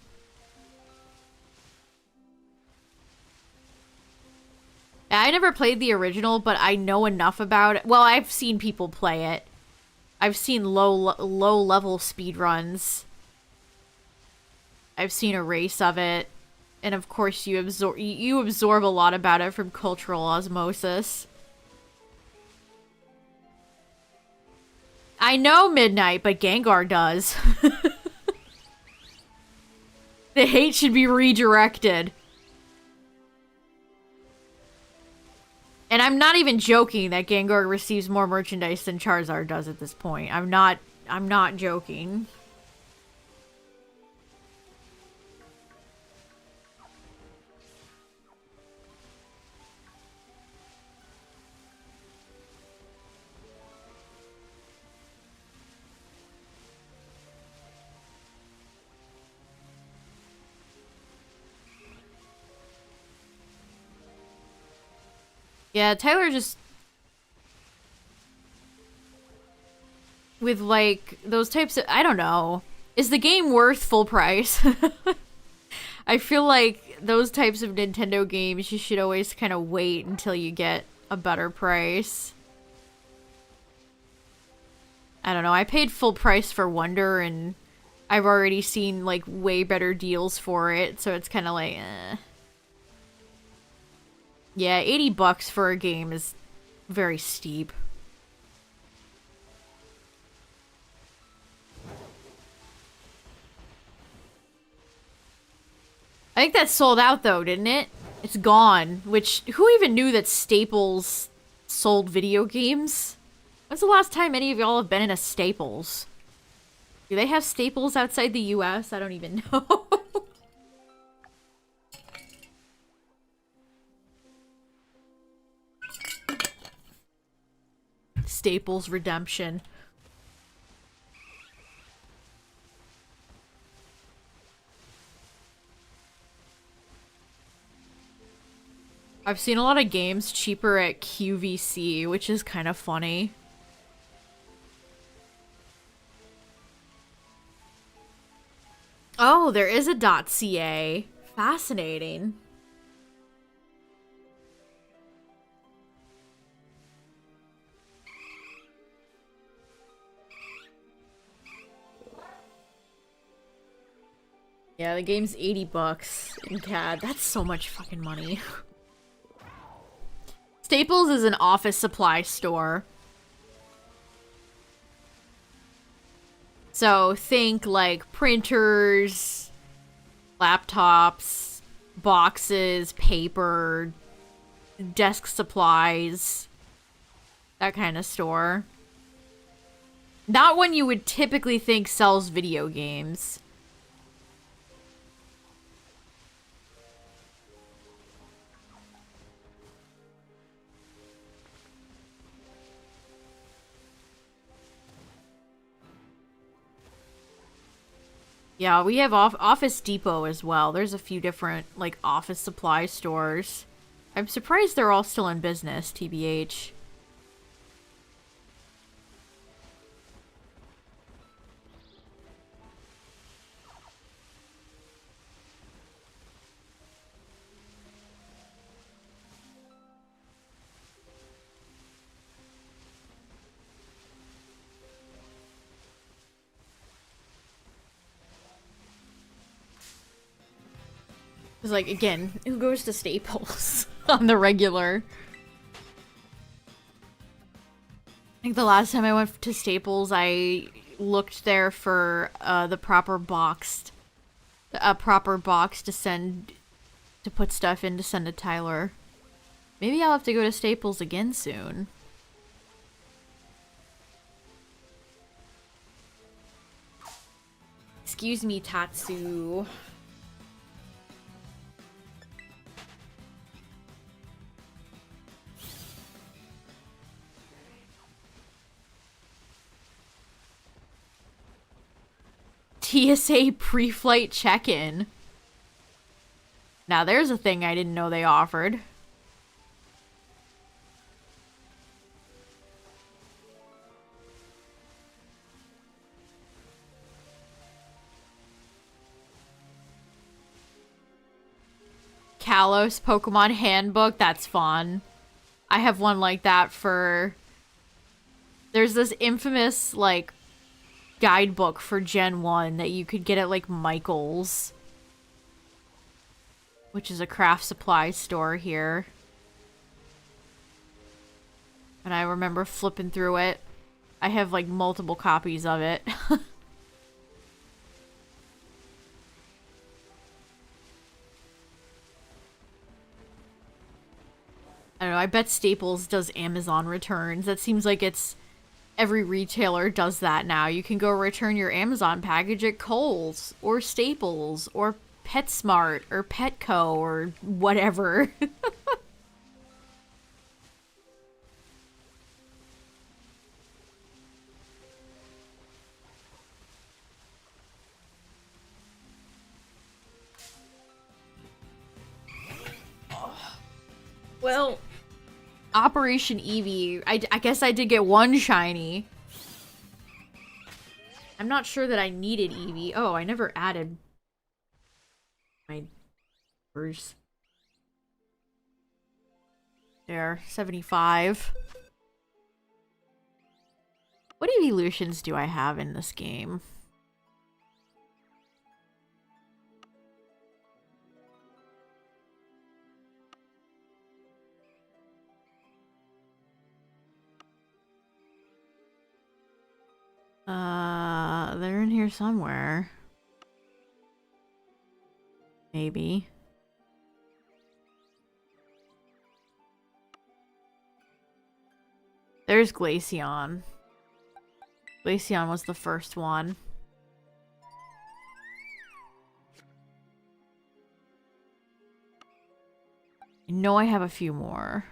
I never played the original, but I know enough about it. Well, I've seen people play it. I've seen low level speedruns. I've seen a race of it. And of course you absorb a lot about it from cultural osmosis. I know Midnight, but Gengar does. The hate should be redirected. And I'm not even joking that Gengar receives more merchandise than Charizard does at this point. I'm not joking. Yeah, Tyler just... with, like, those types of... I don't know. Is the game worth full price? I feel like those types of Nintendo games, you should always kind of wait until you get a better price. I don't know. I paid full price for Wonder, and I've already seen, like, way better deals for it, so it's kind of like, eh. Yeah, 80 bucks for a game is very steep. I think that sold out though, didn't it? It's gone, which, who even knew that Staples sold video games? When's the last time any of y'all have been in a Staples? Do they have Staples outside the US? I don't even know. Staples Redemption. I've seen a lot of games cheaper at QVC, which is kind of funny. Oh, there is a .ca. Fascinating. Yeah, the game's 80 bucks in CAD. That's so much fucking money. Staples is an office supply store. So think like printers, laptops, boxes, paper, desk supplies, that kind of store. Not one you would typically think sells video games. Yeah, we have Office Depot as well. There's a few different, like, office supply stores. I'm surprised they're all still in business, TBH. It's like, again, who goes to Staples on the regular? I think the last time I went to Staples, I looked there for the proper box to send, to put stuff in to send to Tyler. Maybe I'll have to go to Staples again soon. Excuse me, Tatsu. TSA pre-flight check-in. Now there's a thing I didn't know they offered. Kalos Pokemon Handbook, that's fun. I have one like that for... There's this infamous, like, guidebook for Gen 1 that you could get at, like, Michael's, which is a craft supply store here. And I remember flipping through it. I have like multiple copies of it. I don't know, I bet Staples does Amazon returns. That seems like it's... Every retailer does that now. You can go return your Amazon package at Kohl's, or Staples, or PetSmart, or Petco, or whatever. Well... Operation Eevee. I guess I did get one shiny. I'm not sure that I needed Eevee. Oh, I never added my numbers. There, 75. What evolutions do I have in this game? They're in here somewhere. Maybe. There's Glaceon. Glaceon was the first one. I know I have a few more.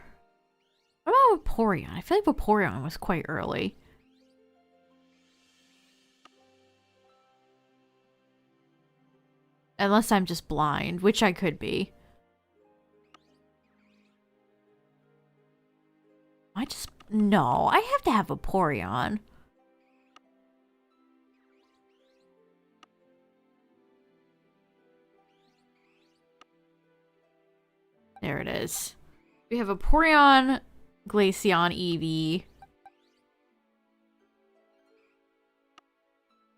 What about Vaporeon? I feel like Vaporeon was quite early. Unless I'm just blind, which I could be. No, I have to have Vaporeon. There it is. We have Vaporeon, Glaceon, Eevee.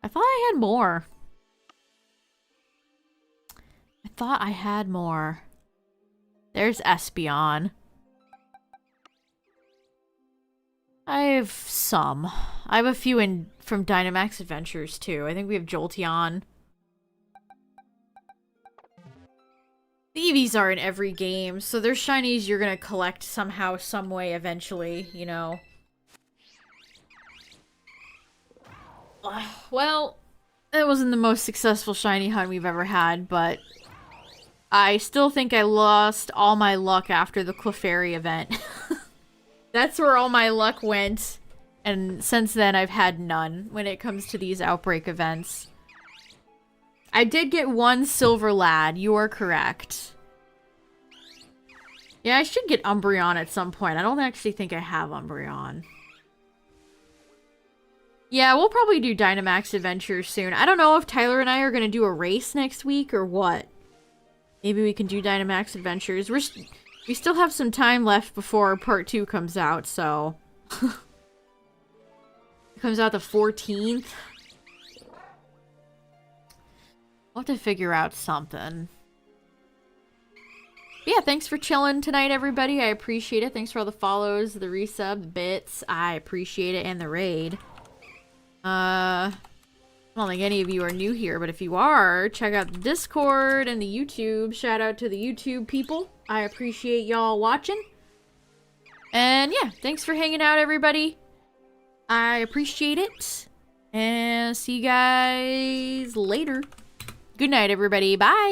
I thought I had more. I thought I had more. There's Espeon. I have some. I have a few from Dynamax Adventures too. I think we have Jolteon. The Eevees are in every game, so they're shinies you're gonna collect somehow, some way, eventually, you know. Well, that wasn't the most successful shiny hunt we've ever had, but I still think I lost all my luck after the Clefairy event. That's where all my luck went, and since then I've had none when it comes to these Outbreak events. I did get one Silver Lad, you are correct. Yeah, I should get Umbreon at some point. I don't actually think I have Umbreon. Yeah, we'll probably do Dynamax Adventures soon. I don't know if Tyler and I are going to do a race next week or what. Maybe we can do Dynamax Adventures. We still have some time left before part 2 comes out, so... It comes out the 14th. We'll have to figure out something. But yeah, thanks for chilling tonight, everybody. I appreciate it. Thanks for all the follows, the resub, the bits. I appreciate it, and the raid. I don't think any of you are new here, but if you are, check out the Discord and the YouTube. Shout out to the YouTube people. I appreciate y'all watching. And yeah, thanks for hanging out, everybody. I appreciate it. And see you guys later. Good night, everybody. Bye.